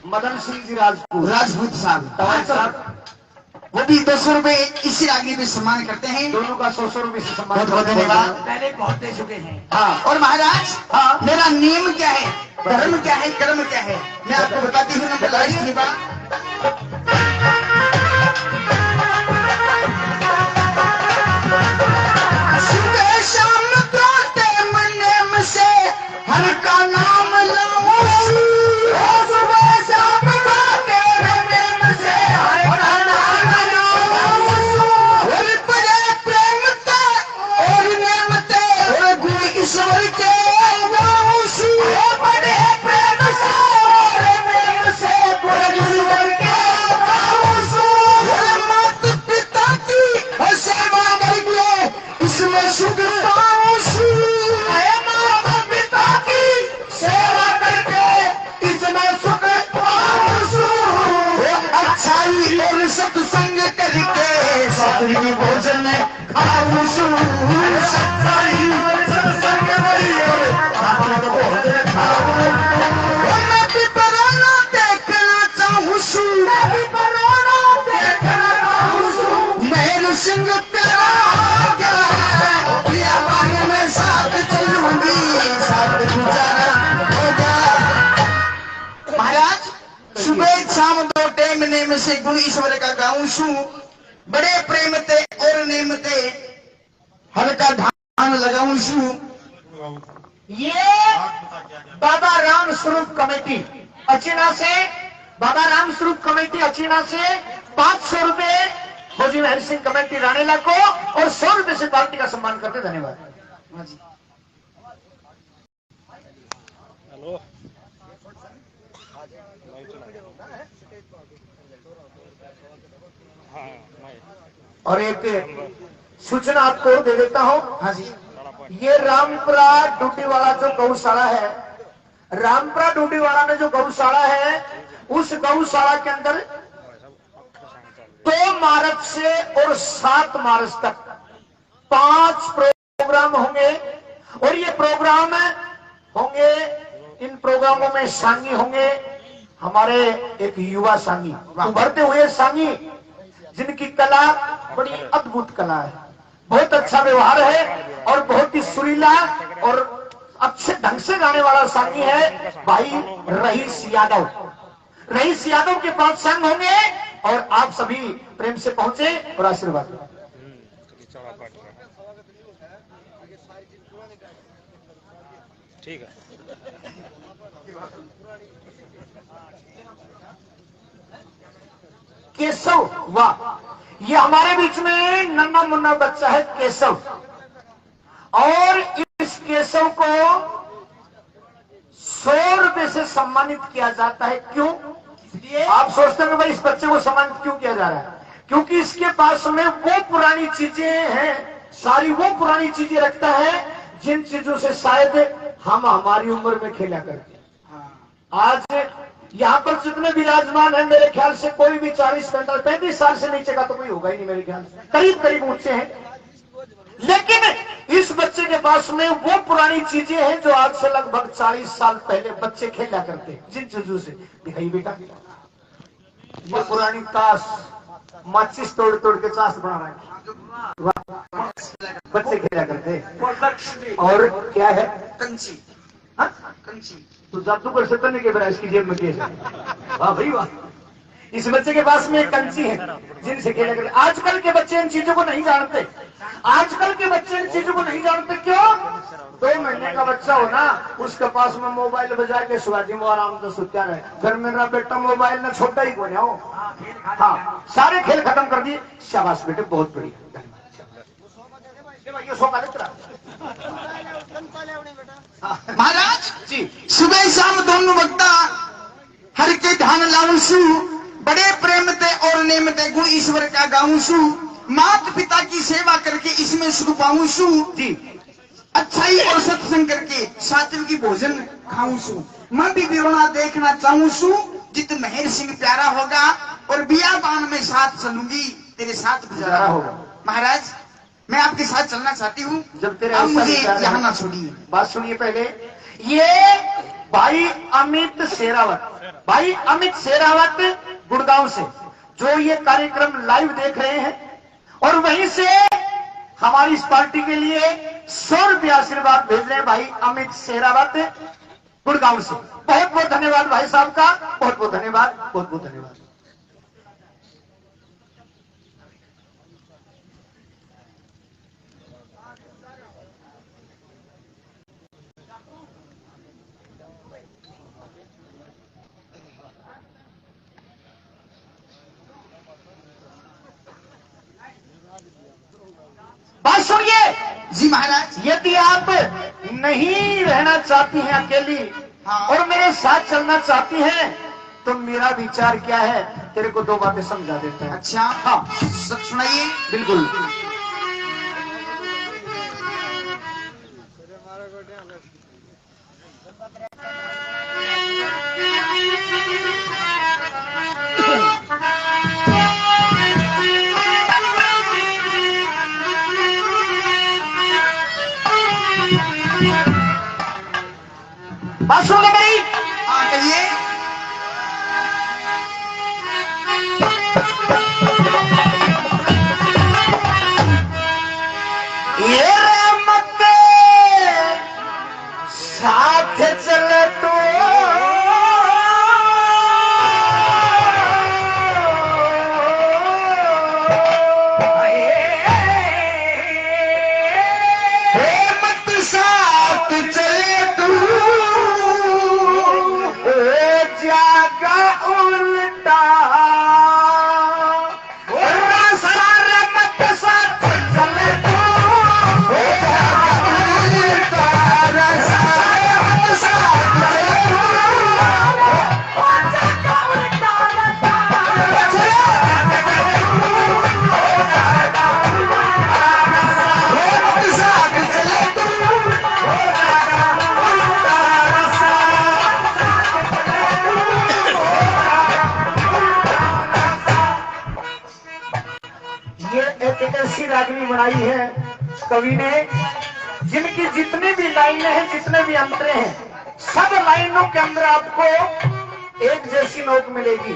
मदन सिंह जी राजपूत साहब वो भी 200 रुपए इसी रागनी पे सम्मान करते हैं। दोनों का 100 रुपए से सम्मान। बहुत बहुत धन्यवाद। पहले बहुत दे चुके हैं। हाँ। और महाराज मेरा नियम क्या है, धर्म क्या है, कर्म क्या है, मैं आपको बताती हूँ। नंबर 22 की बात। सुबह शाम गाते मन से हर का नाम लाऊं। सुबह शाम गाते मन से हर का नाम लाऊं। और बड़े प्रेम ते और नेमते और गुण ईश्वर के गाऊं। बड़े प्रेम से और नेम से गुण ईश्वर के गाऊं। माता पिता की सेवा करके इसमें सुख पाऊं। माता पिता की सेवा करके इसमें सुख पाऊं। अच्छाई और सत्संग करके सात्विक भोजन खाऊं। सच्चाई और सत्संग और सात्विक भोजन खाऊं। मैं भी पराना देखना चाहूं। मैं भी पराना देखना चाहूं। मेहर सिंह प्यारा हो गया प्रिया बाग में साथ चलूंगी, साथ गुजारा होगा। महाराज सुबह शाम 2 टाइम नेम से गुण ईश्वर का गाऊं। बड़े प्रेम ते और नेम ते हल्का ध्यान लगाऊं शू। ये बाबा राम स्वरूप कमेटी अचीना से, बाबा राम स्वरूप कमेटी अचीना से 500 रुपए फौजी महर सिंह कमेटी राणेला को और 100 रुपए से पार्टी का सम्मान करते। धन्यवाद। हेलो और एक सूचना आपको दे देता हूं। हाँ जी, ये रामपुरा डूडीवाला जो गौशाला है, रामपुरा डूडीवाला में जो गौशाला है, उस गौशाला के अंदर 2 मार्च से और 7 मार्च तक 5 प्रोग्राम होंगे और ये प्रोग्राम होंगे। इन प्रोग्रामों में सांगी होंगे हमारे एक युवा सांगी, उभरते हुए सांगी, जिनकी कला बड़ी अद्भुत कला है, बहुत अच्छा व्यवहार है और बहुत ही सुरीला और अच्छे ढंग से गाने वाला सांगी है भाई रईस यादव। रईस यादव के 5 संग होंगे और आप सभी प्रेम से पहुंचे और आशीर्वाद दें। ठीक है। केशव, वाह, ये हमारे बीच में नन्ना मुन्ना बच्चा है केशव, और इस केशव को 100 रुपए से सम्मानित किया जाता है। क्यों? आप सोचते हैं भाई इस बच्चे को सम्मानित क्यों किया जा रहा है? क्योंकि इसके पास में वो पुरानी चीजें हैं, सारी वो पुरानी चीजें रखता है जिन चीजों से शायद हम हमारी उम्र में खेला करते। आज यहाँ पर जितने विराजमान है, मेरे ख्याल से कोई भी 40-35 साल से नीचे का तो कोई होगा ही नहीं, मेरे ख्याल से करीब करीब ऊंचे हैं। लेकिन इस बच्चे के पास में वो पुरानी चीजें हैं जो आज से लगभग 40 साल पहले बच्चे खेला करते, जिन चीजों से दिखाई बेटा, वो पुरानी ताश, माचिस तोड़ तोड़ के ताश बना रहा है, बच्चे खेला करते। और क्या है? कंची। हाँ? कंची तो जादू कर सकते नहीं, के इसकी जेब में केस है। वाह भाई वाह, इस बच्चे के पास में एक कंची है जिनसे खेला करते। आजकल के बच्चे इन चीजों को नहीं जानते, आजकल के बच्चे इन चीजों को नहीं जानते। क्यों? 2 महीने का बच्चा हो ना, उसके पास में मोबाइल बजा के शिवाजी में आराम से सुत्या रहे। घर में मेरा बेटा मोबाइल ना छोटा ही को हो। हाँ, सारे खेल खत्म कर दिए। शाबाश बेटे, बहुत बढ़िया। महाराज जी, सुबह शाम दोनों वक्ता हर के ध्यान लाऊंसू, बड़े प्रेम ते और नेम ते गुण ईश्वर का गाऊंसू, माता पिता की सेवा करके इसमें सुख पाऊंसू जी, अच्छाई और सत्संग करके सात्विक की भोजन खाऊंसू। मैं भी विरोना देखना चाहूंसू, जित मेहर सिंह प्यारा होगा और बियाबान में साथ चलूंगी, तेरे साथ गुजारा होगा। महाराज मैं आपके साथ चलना चाहती हूँ, जब तेरे अब ऐसा मुझे विचार है- यहाँ ना छोड़िए। बात सुनिए पहले। ये भाई अमित शेरावत, भाई अमित शेरावत गुड़गांव से जो ये कार्यक्रम लाइव देख रहे हैं और वहीं से हमारी इस पार्टी के लिए 100 रुपये आशीर्वाद भेज रहे हैं भाई अमित शेरावत गुड़गांव से। बहुत बहुत धन्यवाद भाई साहब का, बहुत बहुत धन्यवाद, बहुत बहुत धन्यवाद। बात सुनिए जी महाराज। यदि आप नहीं रहना चाहती हैं अकेली हाँ। और मेरे साथ चलना चाहती हैं तो मेरा विचार क्या है, तेरे को 2 बातें समझा देते हैं। अच्छा हाँ, सुनाइए। बिल्कुल। बात सुन ले मेरी। हाँ कहिए। ये रहमत साथ चले तो ये एक ऐसी रागनी बनाई है कवि ने, जिनकी जितनी भी लाइनें हैं, जितने भी अंतरे हैं, सब लाइनों के अंदर आपको एक जैसी नोक मिलेगी।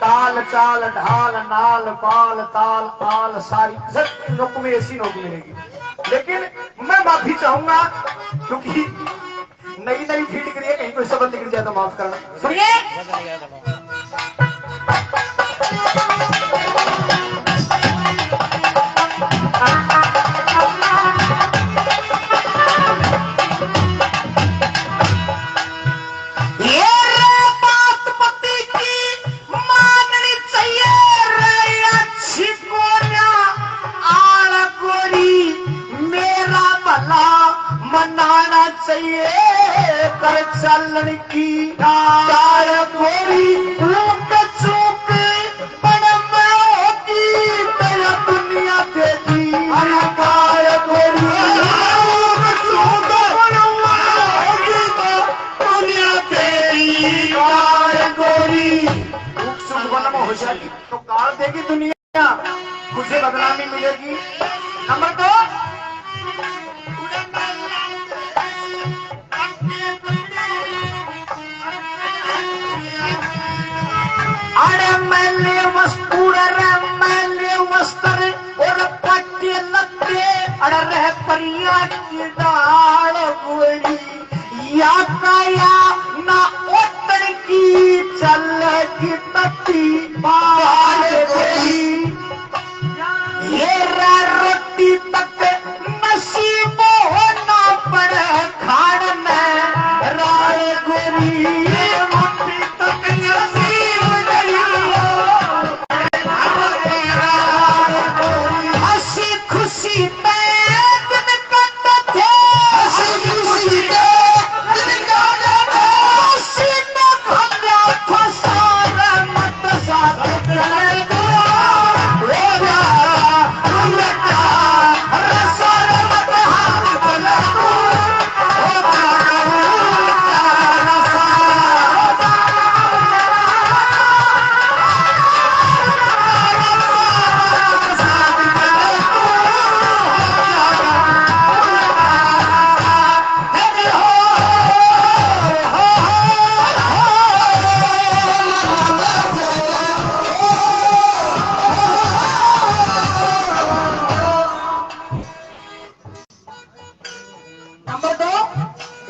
ताल चाल ढाल नाल पाल ताल आल सारी सब नोक में ऐसी नोक मिलेगी। लेकिन मैं माफी चाहूंगा क्योंकि नई नई फील्ड के लिए कहीं कोई शब्द निकल जाए तो माफ करना। सुनिए, मनाना चाहिए कर चलन की तार गोरी लूट चूक बनम होगी तेरा दुनिया देती तार गोरी लूट चूक बनम होगी दुनिया देती तार गोरी लूट चूक बनम हो जाएगी तो काल देगी दुनिया, मुझे बदनामी मिलेगी। नंबर 2, अरे मैले वस्तुर मैले वस्त्र और पट्टे लत्ते अरे रह परिया की डाल गोरी या काया ना ओतर की चल की तत्ती बाल गोरी ये रोटी तक नसीब होना पड़े खाड़ में राय गोरी रोटी तक नसीब हंसी खुशी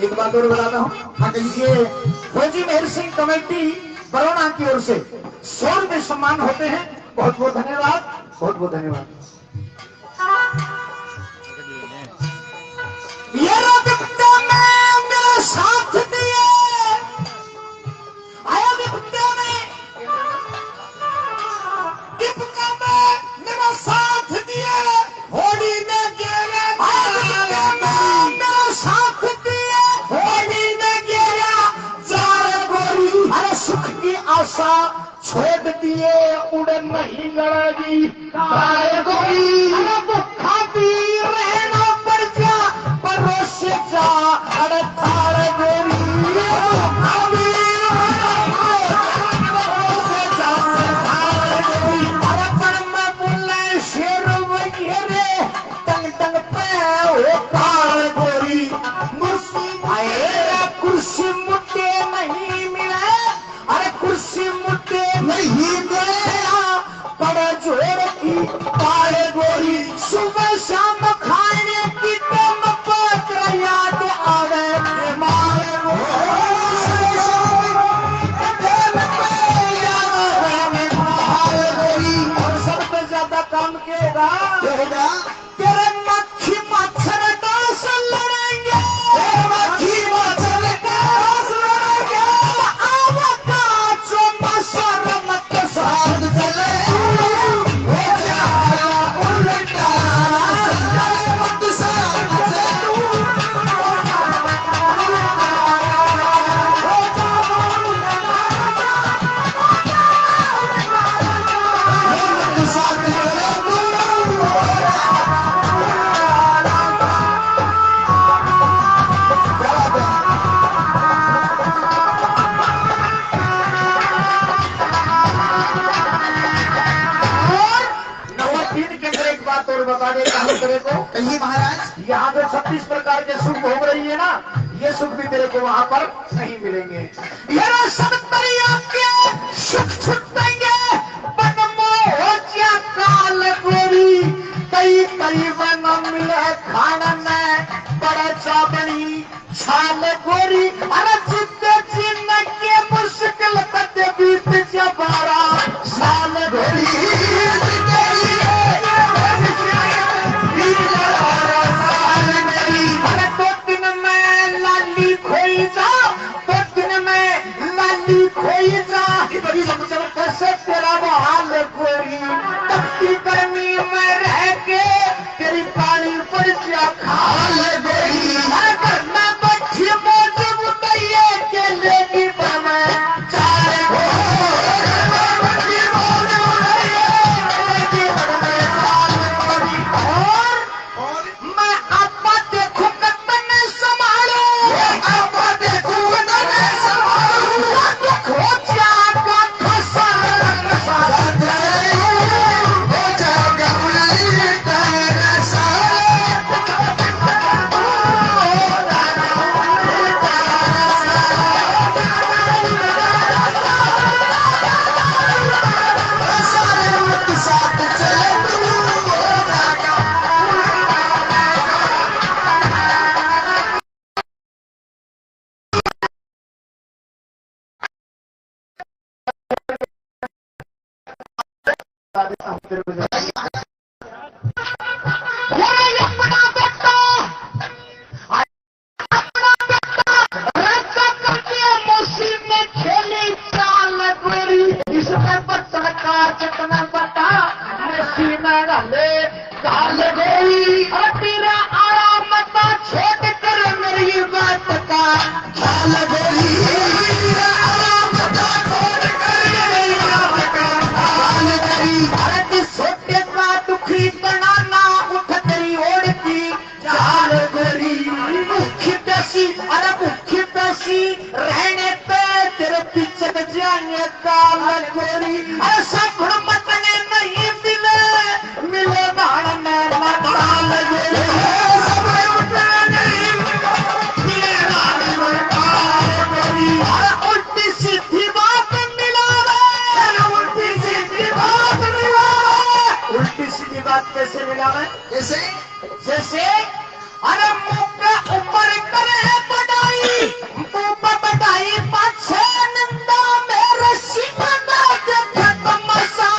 एक बात और बताता हूँ। हाँ, ये फौजी मेहर सिंह कमेटी बरौना की ओर से 100 रुपए सम्मान होते हैं। बहुत बहुत धन्यवाद, बहुत बहुत धन्यवाद। ये विपत्ति में मेरा साथ दिए, आया विपत्ति में मेरा साथ दिए, होली ने गेरे मेरा साथ दिए, होली ने गेरा चार गोरी अरे सुख की आशा छोड़ दिए उड़न नहीं लड़ेगी तार गोरी अरे भूखा भी रहना पड़ जा परोस जा अरे तार गोरी भूखा भी अरे पर मैं बोले शेर वगैरे टंग टंग पे हो तार गोरी मुर्सी आए कुर्सी मुट्टे नहीं मिले अरे कुर्सी मुट्टे नहीं गया बड़े जोर की तार गोरी सुबह शाम खाने की दम पत्र याद आवे मारे और सबसे ज्यादा काम किएगा तेरे मक्खी मच्छर डांस लड़ेंगे, मक्खी मच्छर डांस लड़ेंगे, आवका जो मसर मत साथ चले उल्टा मत साथ चले और बता दे कहां तेरे को। कहिए महाराज। यहाँ जो 36 प्रकार के सुख भोग रही है ना, ये सुख भी तेरे को वहां पर नहीं मिलेंगे। ये सब परिया के सुख छुटेंगे काल गोरी, कई कई वन मिले खाना में बड़ा चावड़ी छाल गोरी। अरे जितने जीने के मुश्किल कदे बीत जबारा साल गोरी। अरे 2 दिन में लाली खोई जा, 2 दिन में लाली खोई जा। कैसे तेरा वो हाल गोरी, तपती गर्मी में रह के तेरी पानी पर जा खाल गोरी। घर में बैठी मौज उठाइए के लेगी बने चार और मैं आपा देखो कतने संभालो, आपा देखो कतने संभालो। देखो जागा रहने पे तेरे पीछे जाने काल गोरी। ऐसा गुणमत ने नहीं मिले मिले बाण में काल गोरी। उल्टी सीधी बात मिला, उल्टी सीधी बात मिला। उल्टी सीधी बात कैसे मिला है? कैसे? जैसे अरे मुंह पे ऊपर करे बढ़ाई, मुंह पे बढ़ाई पाछे निंदा मेरे सीना देखे तमाशा।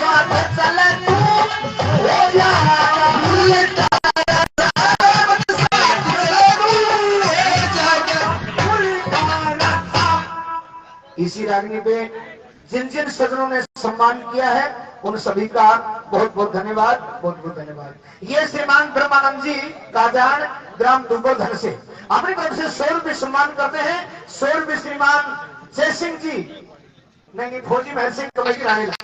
बात चले तू हो जा इसी रागनी पे जिन जिन सज्जनों ने सम्मान किया है उन सभी का बहुत बहुत धन्यवाद, बहुत बहुत धन्यवाद। ये श्रीमान ब्रह्मानंद जी काजान ग्राम दुबोधन से अपनी तरफ से 100 रुपये सम्मान करते हैं। 100 रुपये श्रीमान जय सिंह जी, नहीं फौजी महल सिंह कमेटी रानीला,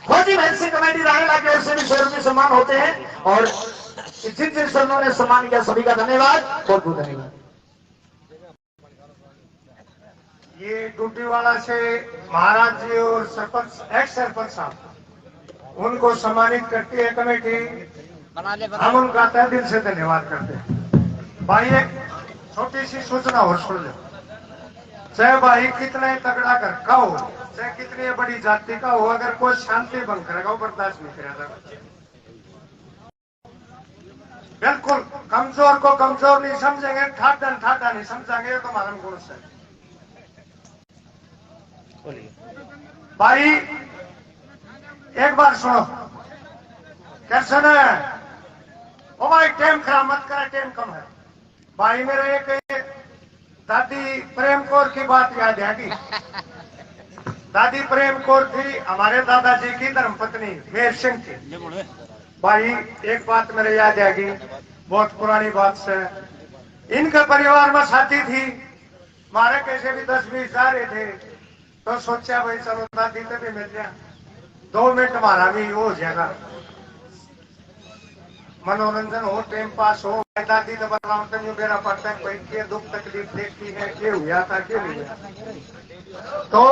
फौजी महल सिंह कमेटी रानीला की ओर से भी 100 रुपये सम्मान होते हैं। और जिन जिन सज्जनों ने सम्मान किया सभी का धन्यवाद, बहुत बहुत धन्यवाद। ये टूटीवाला से महाराज जी और सरपंच एक्स सरपंच साहब उनको सम्मानित करती है कमेटी। हम उनका तहे दिल से धन्यवाद करते हैं। भाई एक छोटी सी सूचना और सुन लो, चाहे भाई कितने तगड़ा कर का हो, चाहे कितनी बड़ी जाति का हो, अगर कोई शांति भंग करेगा वो बर्दाश्त नहीं किया जाएगा। बिल्कुल कमजोर को कमजोर नहीं समझेंगे, ठाडा ठाडा नहीं समझेंगे, ये तो हमारा गुण है। भाई एक बार सुनो, कैसे न ओ भाई टाइम खराब मत करे, टाइम कम है। भाई मेरे एक दादी प्रेम कौर की बात याद आएगी। दादी प्रेम कौर थी हमारे दादाजी की धर्मपत्नी मेर सिंह की। भाई एक बात मेरे याद आएगी, बहुत पुरानी बात से। इनके परिवार में साथी थी, हमारे कैसे भी 10-20 जा रहे थे तो सोचा भाई चलो दादी से भी मिल जाए, 2 मिनट हमारा भी हो जाएगा, मनोरंजन हो, टाइम पास हो। दादी तो बताओ बेरा पड़ता है, कोई के दुख तकलीफ देखती है, क्या हुआ था क्या नहीं हुआ। तो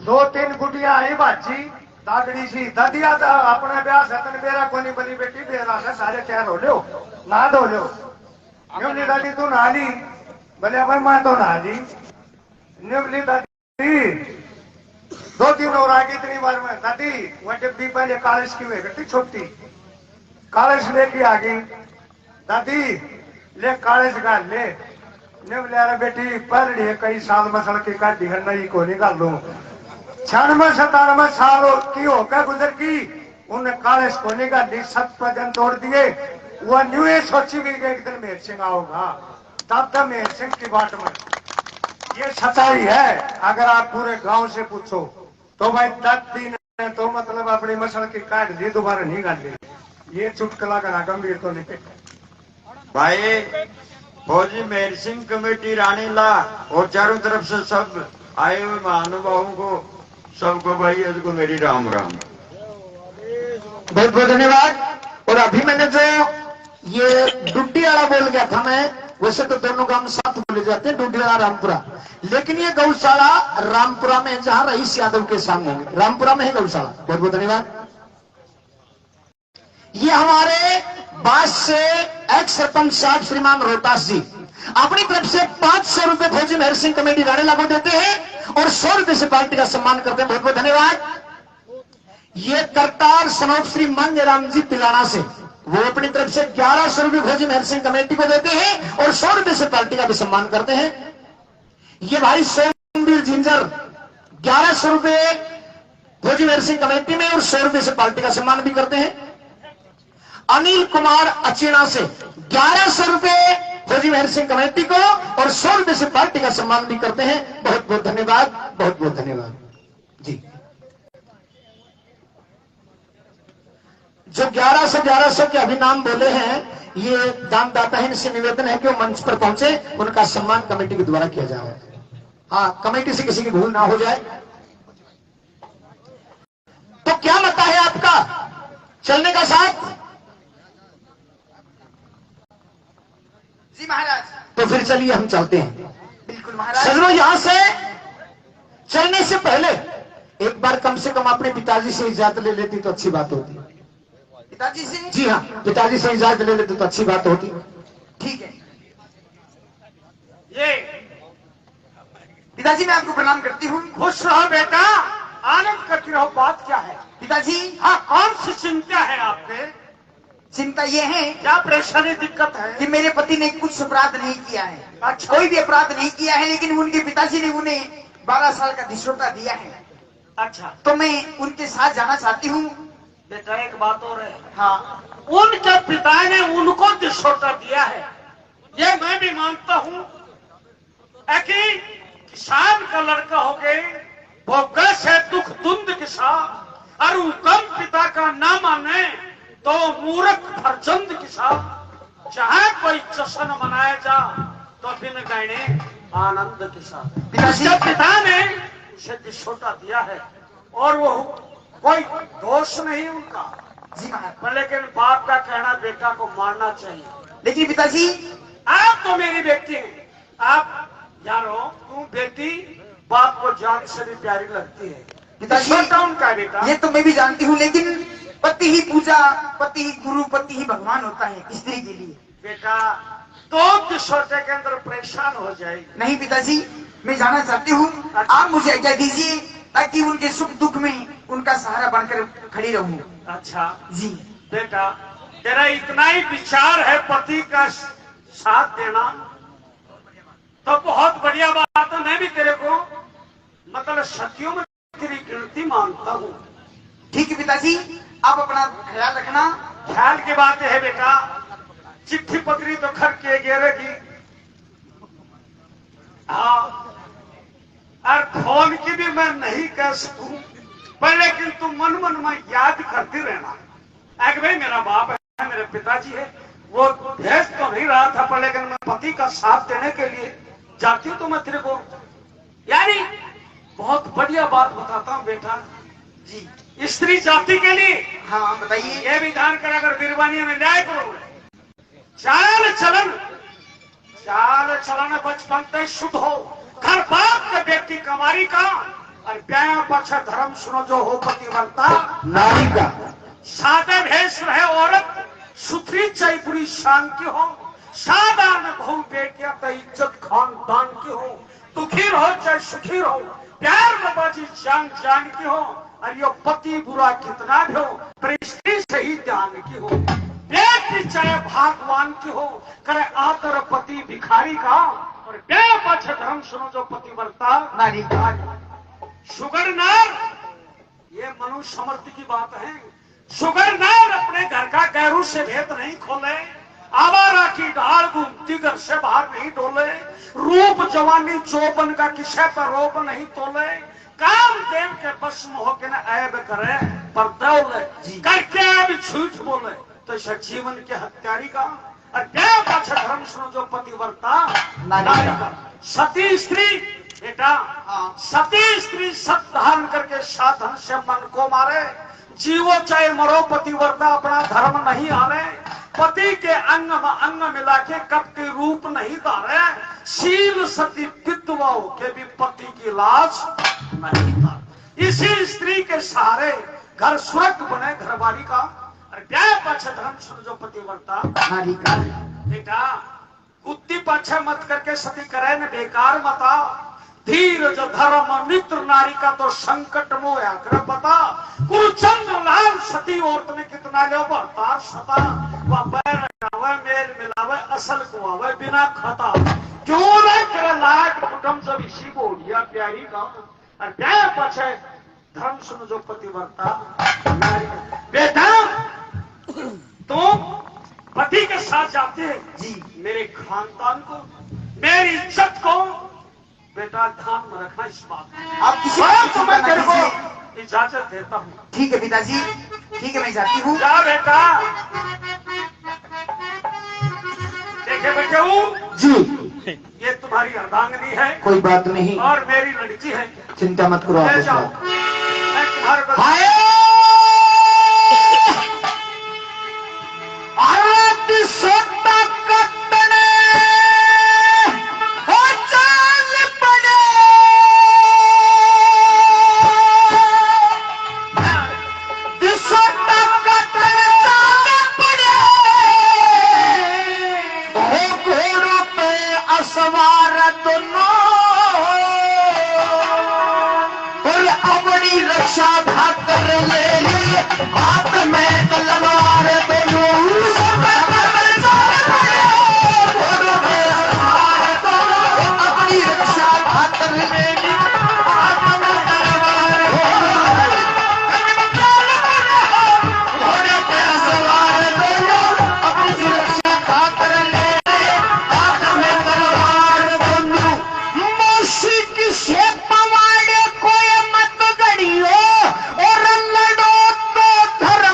2-3 गुड़िया आई बाजी, दागड़ी सी ददिया था अपने ब्याह सतन बेरा कोनी बनी बेटी बेरा से सारे तैयार हो लो ना धो लो न्यूली दादी तू नहा ली भले भाई मैं तो नहा ली न्यूली दादी 2-3 और आगे इतनी बार में दादी वह डिब्बी पहले कॉलेज की हुई बेटी छोटी कॉलेज लेके आ गई दादी ले कॉलेज का ले न्यूली अरे बेटी पढ़ रही है कई साल मसल के काट दी नहीं को निकाल लू 96-97 साल की होकर गुजर की उन्हें कॉलेज को निकाल दी 7 वजन तोड़ दिए वह न्यू सोची भी एक दिन मेहर सिंह आओगा तब तक मेहर सिंह की बाट में ये सच्चाई है। अगर आप पूरे गांव से पूछो तो भाई 10 दिन है तो मतलब अपनी मसल की काट दी दोबारा नहीं काट दी। ये चुटकला का गंभीर तो नहीं भाई फौजी मेहर सिंह कमेटी रानी ला और चारों तरफ से सब आए हुए महानुभावों को सबको भाई को मेरी राम राम। बहुत बहुत धन्यवाद। और अभी मैंने जो ये डुड्डी वाला बोल गया था मैं, वैसे तो दोनों गांव साथ बोले जाते हैं डुड्डी वाला रामपुरा, लेकिन ये गौशाला रामपुरा में जहां रईस यादव के सामने होंगे रामपुरा में है गौशाला। बहुत बहुत धन्यवाद। ये हमारे बास से एक्स सरपंच साहब श्रीमान रोहतास जी अपनी तरफ से 500 रुपए फौजी मेहर सिंह कमेटी राणे लागू देते हैं और 100 रुपए से पार्टी का सम्मान करते हैं। बहुत बहुत धन्यवाद। ये करतार सनोप श्री मंगराम जी पिलाना से वो अपनी तरफ से 1100 रुपए फौजी मेहर सिंह कमेटी को देते हैं और 100 रुपए से पार्टी का भी सम्मान करते हैं। ये भाई सोमवीर जिंजर 1100 रुपए फौजी मेहर सिंह कमेटी में और 100 रुपए से पार्टी का सम्मान भी करते हैं। अनिल कुमार अचेना से 1100 रुपए फौजी मेहर सिंह कमेटी को और 100 रुपए से पार्टी का सम्मान भी करते हैं। बहुत बहुत धन्यवाद, बहुत बहुत धन्यवाद जी। जो 1100 के अभी नाम बोले हैं ये दानदाता है, इनसे निवेदन है कि वो मंच पर पहुंचे, उनका सम्मान कमेटी के द्वारा किया जाए। हाँ, कमेटी से किसी की भूल ना हो जाए। तो क्या मत है आपका चलने का साथ? जी महाराज। तो फिर चलिए हम चलते हैं। बिल्कुल महाराज। सजनों, यहां से चलने से पहले एक बार कम से कम अपने पिताजी से इजाजत ले लेती तो अच्छी बात होती। पिताजी से? जी हाँ, पिताजी से इजाजत ले लेते तो अच्छी बात होती। ठीक है। ये पिताजी मैं आपको प्रणाम करती हूँ। खुश रहो बेटा, आनंद करती रहो। बात क्या है? पिताजी हाँ, कौन सी चिंता है आपके? चिंता ये है क्या परेशानी दिक्कत है? कि मेरे पति ने कुछ अपराध नहीं किया है। अच्छा। कोई भी अपराध नहीं किया है, लेकिन उनके पिताजी ने उन्हें 12 साल का धिसोटा दिया है। अच्छा, तो मैं उनके साथ जाना चाहती हूँ। बेटा एक बात और है। हाँ। उनके पिता ने उनको दिसोटा दिया है, ये मैं भी मानता हूँ। कि किसान का लड़का हो गए वो कैसे दुख धुंध किसान और कम पिता का ना माने तो मूर्ख फरजंद के साथ चाहे कोई जश्न मनाया जा तो बिन गहने आनंद के साथ। उसके पिता ने उसे दिसोटा दिया है और वो कोई दोष नहीं उनका। जी महाराज। पर लेकिन बाप का कहना बेटा को मानना चाहिए। लेकिन पिताजी आप तो मेरी बेटी हैं, आप जानो तू बेटी बाप को जान से भी प्यारी लगती है। पिताजी दिसोटा उनका बेटा। ये तो मैं भी जानती हूँ, लेकिन पति ही पूजा, पति ही गुरु, पति ही भगवान होता है स्त्री के लिए। बेटा तो दिसोटे के अंदर परेशान हो जाएगी। नहीं पिताजी, मैं जाना चाहती हूँ। आप मुझे आज्ञा दीजिए ताकि उनके सुख दुख में उनका सहारा बनकर खड़ी रहूं। अच्छा जी बेटा, तेरा इतना ही विचार है पति का साथ देना तो बहुत बढ़िया बात है। मैं भी तेरे को मतलब सतियों में तेरी गिनती मानता हूँ। ठीक है पिताजी, आप अपना ख्याल रखना। ख्याल की बात है बेटा, चिट्ठी पत्री तो घर के गिरेगी। हाँ, और फोन की भी मैं नहीं कह सकूं, पर लेकिन तुम मन मन में याद करती रहना। एक भाई मेरा बाप है, मेरे पिताजी है, वो भेज तो नहीं रहा था, पर लेकिन मैं पति का साथ देने के लिए जाती हूँ तो मैं तेरे को यानी बहुत बढ़िया बात बताता हूँ बेटा जी। स्त्री जाति के लिए हाँ बताइए। ये विधान कर अगर बीरवानी में न्याय करोगे, चाल चलन बचपन तक शुद्ध हो, घर बाप के व्यक्ति कमारी का और क्या पक्ष धर्म सुनो जो हो पतिव्रता नारी का सादे भेष रहे औरत सुथरी चाहे पूरी शान की हो, साधारण बहु बेटिया तो इज्जत खानदान की हो, दुखी रहो चाहे सुखी रहो, प्यार में बाजी जान जान की हो, और यो पति बुरा कितना भी हो पर स्त्री सही ध्यान की हो, बेटी चाहे भगवान की हो करे आदर पति भिखारी का, और क्या पक्ष धर्म सुनो जो पतिव्रता नारी का शुगर नार, ये मनुष्य समर्थी की बात है। शुगर नार अपने घर का गैरू से भेद नहीं खोले, आवारा की ढाल घूमती घर से बाहर नहीं डोले, रूप जवानी चौबन का किसे पर रोप नहीं तोले, काम देव के बस में होके न ऐब करे पर दौले करके अब झूठ बोले तो इस जीवन के हत्यारी का, और क्या पक्ष धर्म सुनो जो पतिव्रता नारी का। सती स्त्री बेटा, सती स्त्री सत धारण करके साधन से मन को मारे, जीवो चाहे मरो पतिव्रता अपना धर्म नहीं हारे, पति के अंग में अंग मिला के कपटी रूप नहीं धारे, शील सती विधवा के भी पति की लाज नहीं धारे। इसी स्त्री के सहारे घर स्वर्ग बने घरवाली का, और क्या पक्ष धर्म सुन जो पतिव्रता नारी का बेटा, कुत्ती पक्ष मत करके सती करे न बेकार मता, धीरज धर्म मित्र नारी का तो संकट मोया कर बता, कुरुचंद्र लाल सती औरत ने कितना लो बर्तार सता, वह बैर आवे मेल मिलावे असल को आवे बिना खाता, क्यों न करे लाट कुटुंब सब इसी बोलिया प्यारी का, और क्या पक्ष धर्म सुन जो पतिव्रता नारी का। बेटा तुम पति के साथ जाते हैं जी, मेरे खानदान को मेरी इज्जत को बेटा ध्यान में रखना इस बात। आप किसी तो मैं तेरे को को इजाजत देता हूँ। ठीक है पिताजी, ठीक है मैं जाती हूँ। जा बेटा, देखे बेटे जी ये तुम्हारी अर्धांगिनी है कोई बात नहीं, और मेरी लड़की है, चिंता मत करो ले आप जाओ। उसका। मैं तुम्हारे को भारत सोता कटने हो चाल पड़े, सोता कटने चाल पड़े, हो घोड़ों पे असवार दोनों, और अपनी रक्षा भाकर ले ली हाथ में तलवार दोनों, अपनी रक्षा भाकर ले ली हाथ में तलवार, घोड़े पे सवार दोनों, अपनी सुरक्षा भाकर ले ली हाथ में तलवार दोनों, मौसी किसे पवाड़े कोई मत गड़ियो, और लड़ो तो धर्म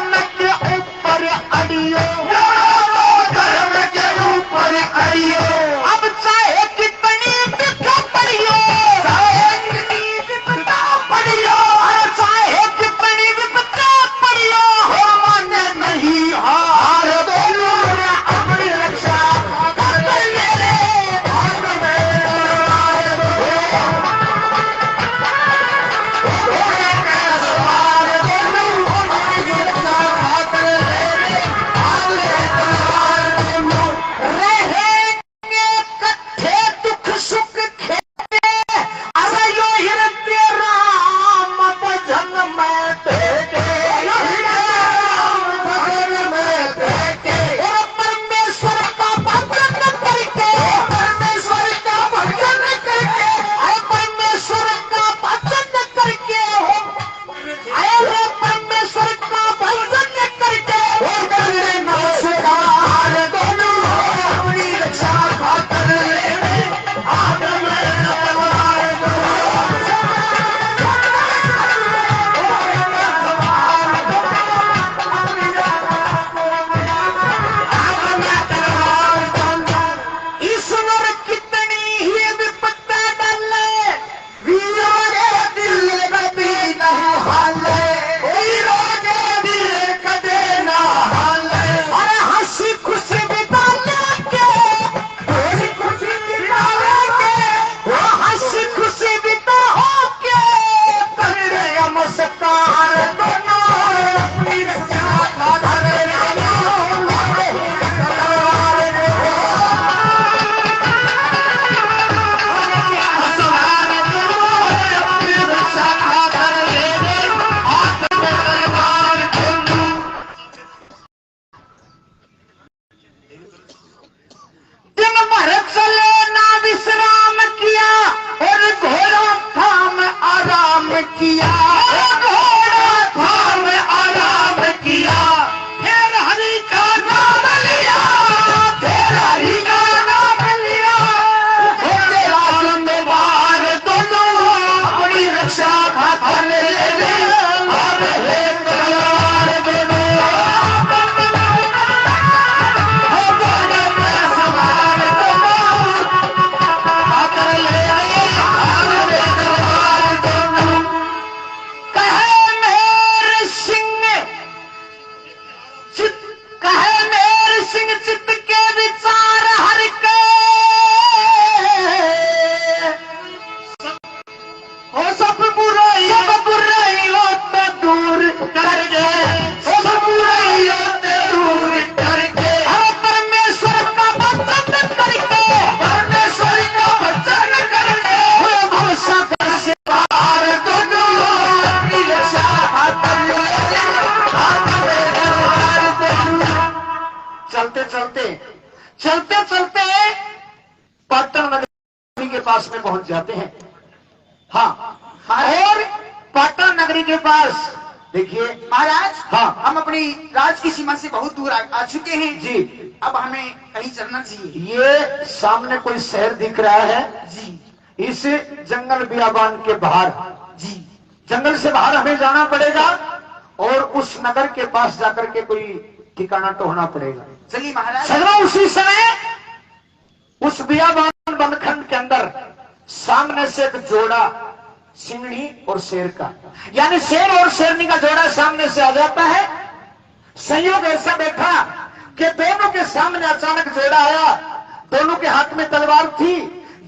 चलते चलते चलते चलते पाटन नगरी के पास में पहुंच जाते हैं। हाँ, और पाटन नगरी के पास देखिए महाराज, हाँ, हम अपनी राज की सीमा से बहुत दूर आ चुके हैं जी। अब हमें कहीं चलना चाहिए। ये सामने कोई शहर दिख रहा है जी इस जंगल बियाबान के बाहर, जी जंगल से बाहर हमें जाना पड़ेगा और उस नगर के पास जाकर के कोई ठिकाना टोहना पड़ेगा। चलिए महाराज। चलो उसी समय उस बियाबान बनखंड के अंदर सामने से एक जोड़ा सिंहनी और शेर का, यानी शेर और शेरनी का जोड़ा सामने से आ जाता है। संयोग ऐसा बैठा कि दोनों के सामने अचानक जोड़ा आया, दोनों के हाथ में तलवार थी।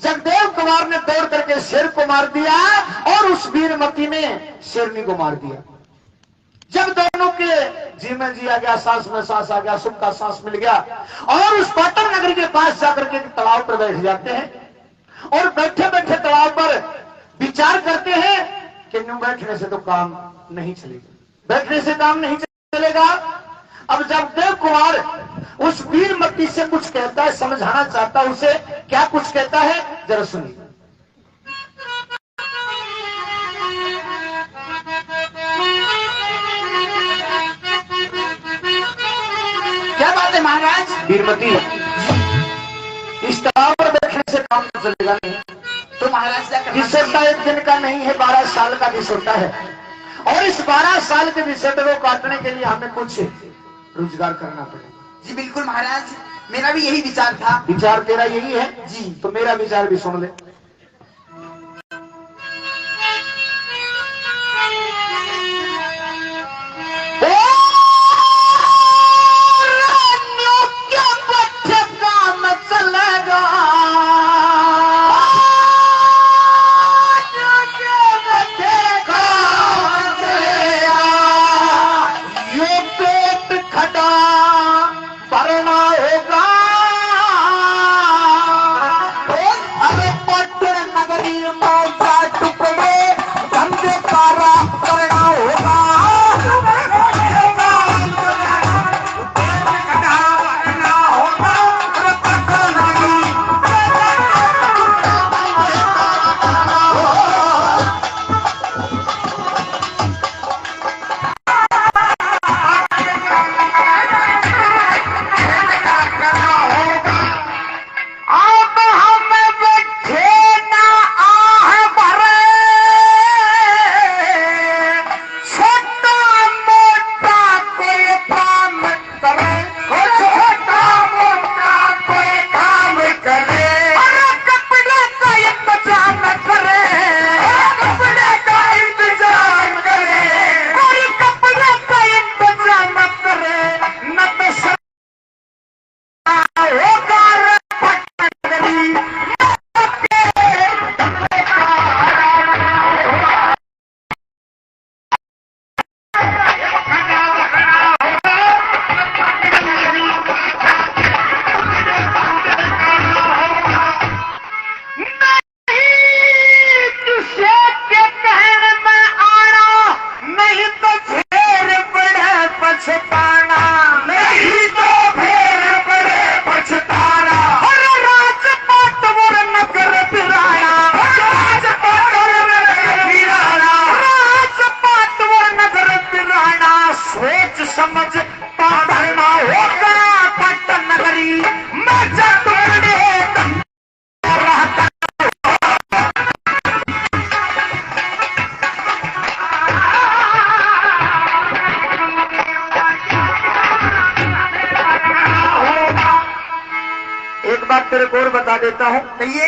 जगदेव कुमार ने दौड़ करके शेर को मार दिया और उस वीरमती ने शेरनी को मार दिया। जब दोनों के जी में जी आ गया, सांस में सांस आ गया, सुख का सांस मिल गया और उस पाटन नगरी के पास जाकर के तालाब पर बैठ जाते हैं और बैठे बैठे तालाब पर विचार करते हैं कि बैठने से तो काम नहीं चलेगा, बैठने से काम नहीं चलेगा। अब जब देव कुमार उस वीरमती से कुछ कहता है, समझाना चाहता है उसे, क्या कुछ कहता है जरा सुनिए। क्या बात है महाराज? वीरमती, इस तालाब पर बैठने से काम तो चलेगा नहीं। तो महाराज क्या करना विषयता एक दिन का नहीं है, 12 साल का विषयता है और इस 12 साल के विषयता को काटने के लिए हमें कुछ रोजगार करना पड़ेगा। जी बिल्कुल महाराज, मेरा भी यही विचार था। विचार तेरा यही है जी। तो मेरा विचार भी सुन ले। तेरे को और बता देता हूं। कहिए।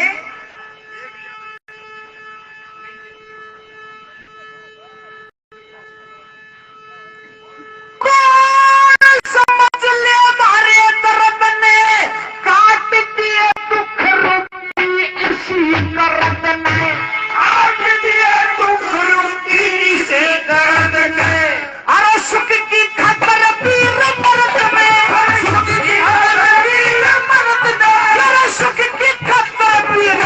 कौन समझ ले हमारे दर्द ने काट दिए दुख रुकी इसी दर्द ने, काट दिए दुख रुकी इसी दर्द ने। अरे सुख की खातर पीर मर्द में, सुख की खातर पीर मर्द में, अरे सुख की खातर पीर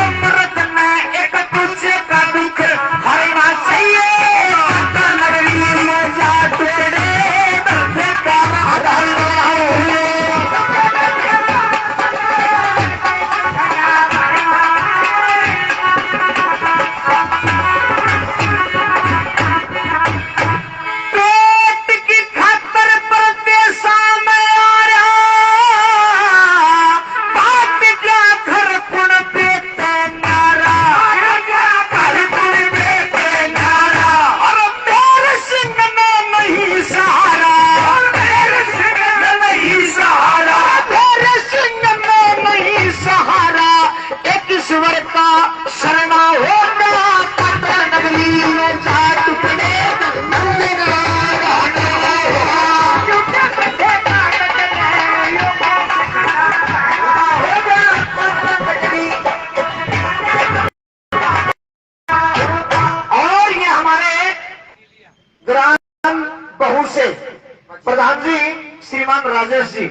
प्रधान जी श्रीमान राजेश जी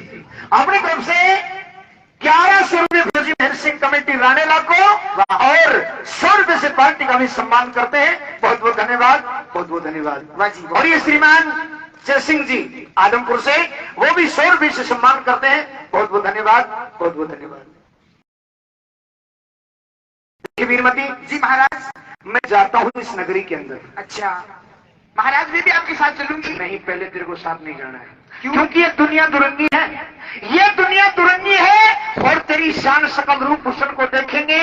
अपनी तरफ से 1100 रुपये फौजी मेहर सिंह कमेटी रानेला को और 100 रुपये से पार्टी का भी सम्मान करते हैं। बहुत बहुत धन्यवाद, बहुत बहुत धन्यवाद। और ये श्रीमान जय सिंह जी आदमपुर से वो भी 100 रुपये से सम्मान करते हैं। बहुत बहुत धन्यवाद, बहुत बहुत धन्यवाद। वीरमती जी महाराज। मैं जाता हूँ इस नगरी के अंदर। अच्छा महाराज, मैं भी आपके साथ चलूंगी। नहीं, पहले तेरे को साथ नहीं जाना है। क्योंकि ये दुनिया दुरंगी है, ये दुनिया दुरंगी है और तेरी शान शकल रूप भूषण को देखेंगे,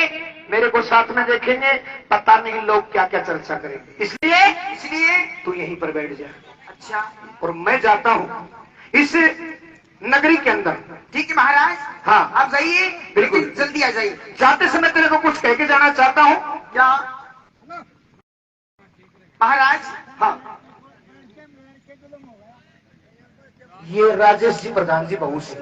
मेरे को साथ में देखेंगे, पता नहीं लोग क्या क्या चर्चा करेंगे। इसलिए तू यहीं पर बैठ जा। अच्छा। और मैं जाता हूँ इस नगरी के अंदर। ठीक है महाराज। हाँ आप जाइए, बिल्कुल जल्दी आ जाइए। जाते समय तेरे को कुछ कह के जाना चाहता हूँ। क्या महाराज? हाँ, ये राजेश जी प्रधान जी बहू से,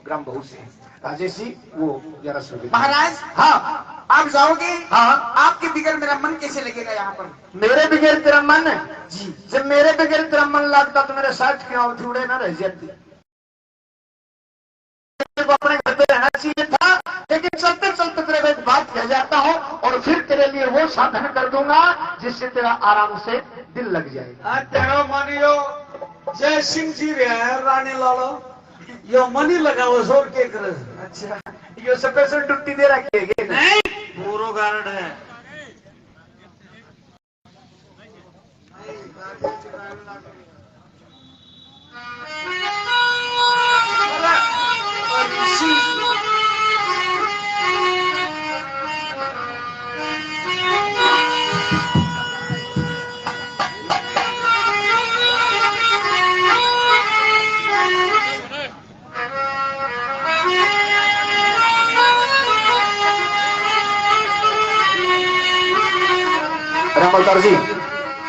ग्राम बहू से राजेश जी वो 1100 रुपये। महाराज हाँ आप जाओगे? हाँ। आपके बिगैर मेरा मन कैसे लगेगा यहाँ पर? मेरे बगैर तेरा मन है जी। जब मेरे बगैर तेरा मन लगता तो मेरे साथ क्यों उड़े ना रह जाती। अपने घर पे रहना चाहिए था, लेकिन चलते चलते तेरे को एक बात कह जाता हूँ और फिर तेरे लिए वो साधन कर दूंगा जिससे तेरा आराम से दिल लग जाएगा। तेरा मानियो जय सिंह जी रे रानी लालो यो मनी लगाओ जोर के करे। अच्छा, ये स्पेशल ड्यूटी दे रखी है? नहीं, पूरा कारण है।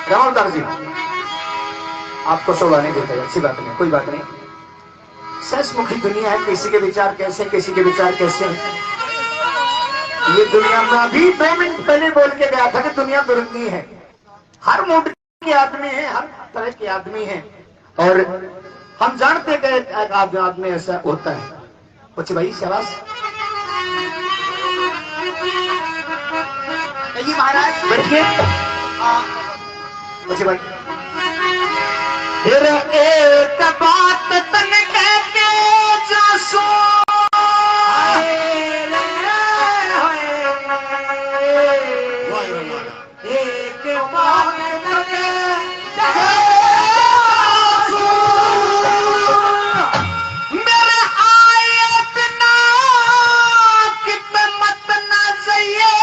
रामअवतार जी आपको शोभा नहीं देता, अच्छी बात नहीं, कोई बात नहीं। सचमुखी दुनिया है, किसी के विचार कैसे, किसी के विचार कैसे हैं। ये दुनिया में अभी 2 मिनट पहले बोल के गया था कि दुनिया दुरंगी है, हर मूड के आदमी है, हर तरह के आदमी है और हम जानते कि आदमी ऐसा होता है। कुछ भाई शाबाश महाराज बैठिए। कुछ भाई फिर एक बात तन कहते जासो एक बात मेरे आए बिना कितने मत ना चाहिए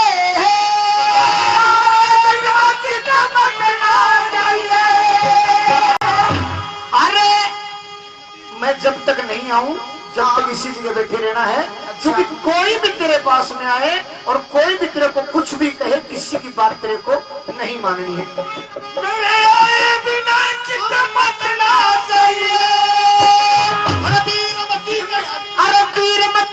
जब तक नहीं आऊं जब तक इसी जगह बैठे रहना है। क्योंकि कोई भी तेरे पास में आए और कोई भी तेरे को कुछ भी कहे, किसी की बात तेरे को नहीं माननी है। मेरे आए बिना मत ना चाहिए। अरे वीर मत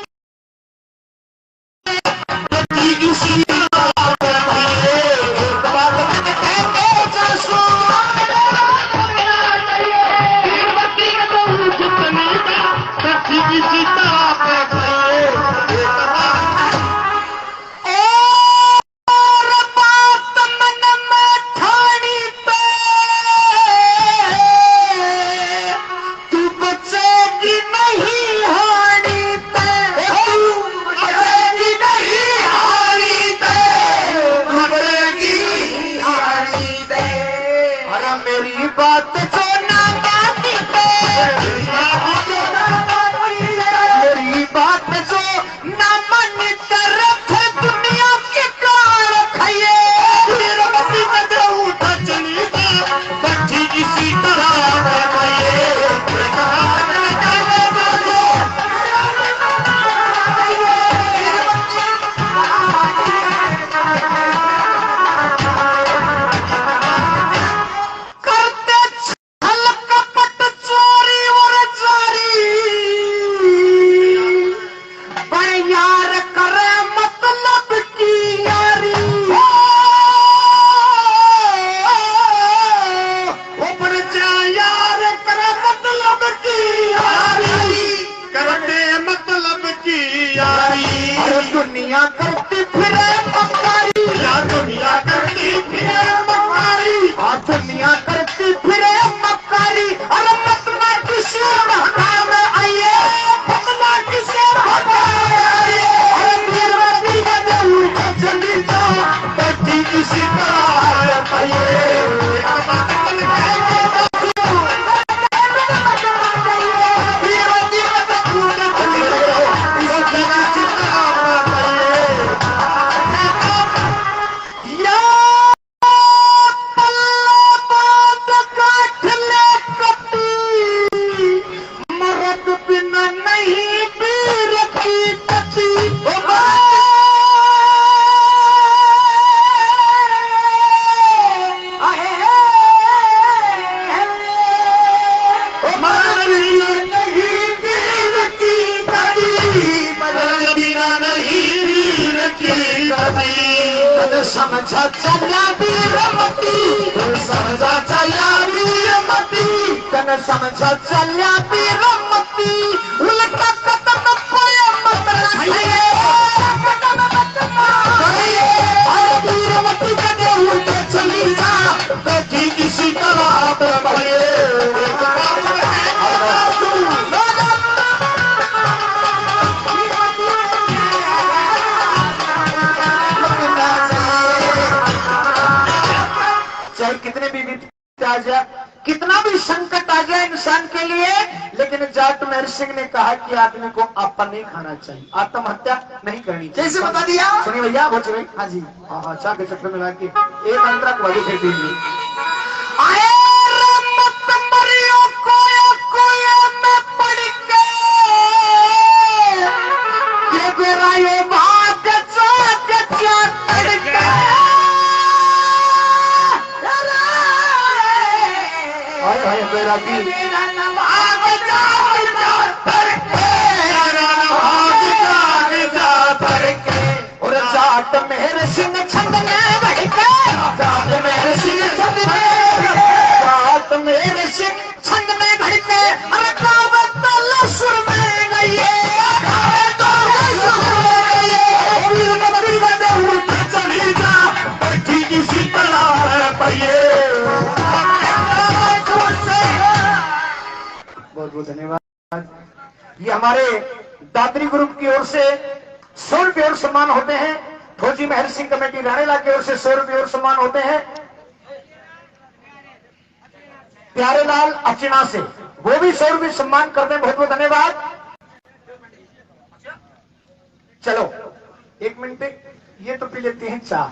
दुनिया करती फिरे मक्कारी, या दुनिया करती फिरे मकारी, आ दुनिया करती फिरे मक्कारी, अरे मतना किसी भटका में आइए, मतना किसी भटका में आइए, अरे बीरवती का देऊ चली जा, बैठी किसी तरह पाइए। समझा चला बीरमती, समझा चला बीरमती, तने समझा चला बीरमती, उल्टा कदम पे मत रखिए, कदम मत मारिए, अरे बीरमती कदे उल्टे चली जा, बैठी किसी तरह पे बढ़िए। कितने भी विपत्ति आ जाए, कितना भी संकट आ जाए इंसान के लिए, लेकिन जाट महर्षि सिंह ने कहा कि आदमी को आपा नहीं खाना चाहिए, आत्महत्या नहीं करनी चाहिए। कैसे बता दिया? सुनिए भैया, बोच भाई। हाँ जी, हाँ चाह के चक्कर में ला के एक अंतरा को आगे फेंक दीजिए। आए मत मरियो कोया में पड़ के, ये बेरा ये भाग जा तड़के, हाय मेरा दिल और जाट मेरे सिंह छंद में बैठ के, जाट मेरे सिंह छंद में, जाट मेरे सिंह छंद में बैठ के, अरे कावत लसुर में गई है, तो लसुर में गई है, बीरमती का देऊ चली जा, बैठी किसी तरह पाइए। बहुत बहुत धन्यवाद। ये हमारे दादरी ग्रुप की ओर से 100 रुपये और सम्मान होते हैं, फौजी महर्षि सिंह कमेटी राणेला की ओर से 100 रुपये और सम्मान होते हैं, प्यारेलाल अचना से वो भी 100 रुपये सम्मान करते हैं। बहुत बहुत धन्यवाद। चलो 1 मिनट, ये तो पी लेते हैं चाय,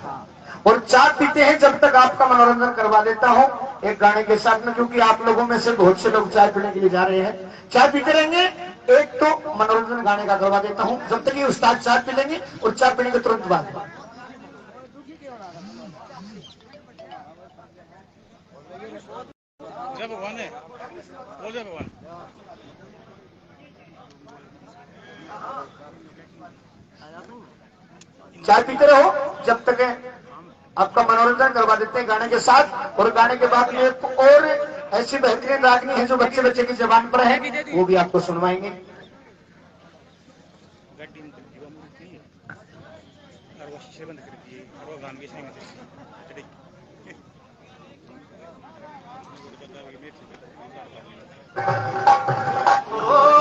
और चाय पीते हैं जब तक आपका मनोरंजन करवा देता हूं एक गाने के साथ में, क्योंकि आप लोगों में से बहुत से लोग चाय पीने के लिए जा रहे हैं। चाय पीते रहेंगे, एक तो मनोरंजन गाने का करवा देता हूं जब तक ये उस्ताद चाय पी लेंगे, और चाय पीने के तुरंत बाद जय भगवान है, बोल जय भगवान। चाय पीते रहो जब तक आपका मनोरंजन करवा देते हैं गाने के साथ, और गाने के बाद में एक और ऐसी बेहतरीन रागनी है जो बच्चे बच्चे की जबान पर है, वो भी आपको सुनवाएंगे। बंद कर दिए और गान भी ओ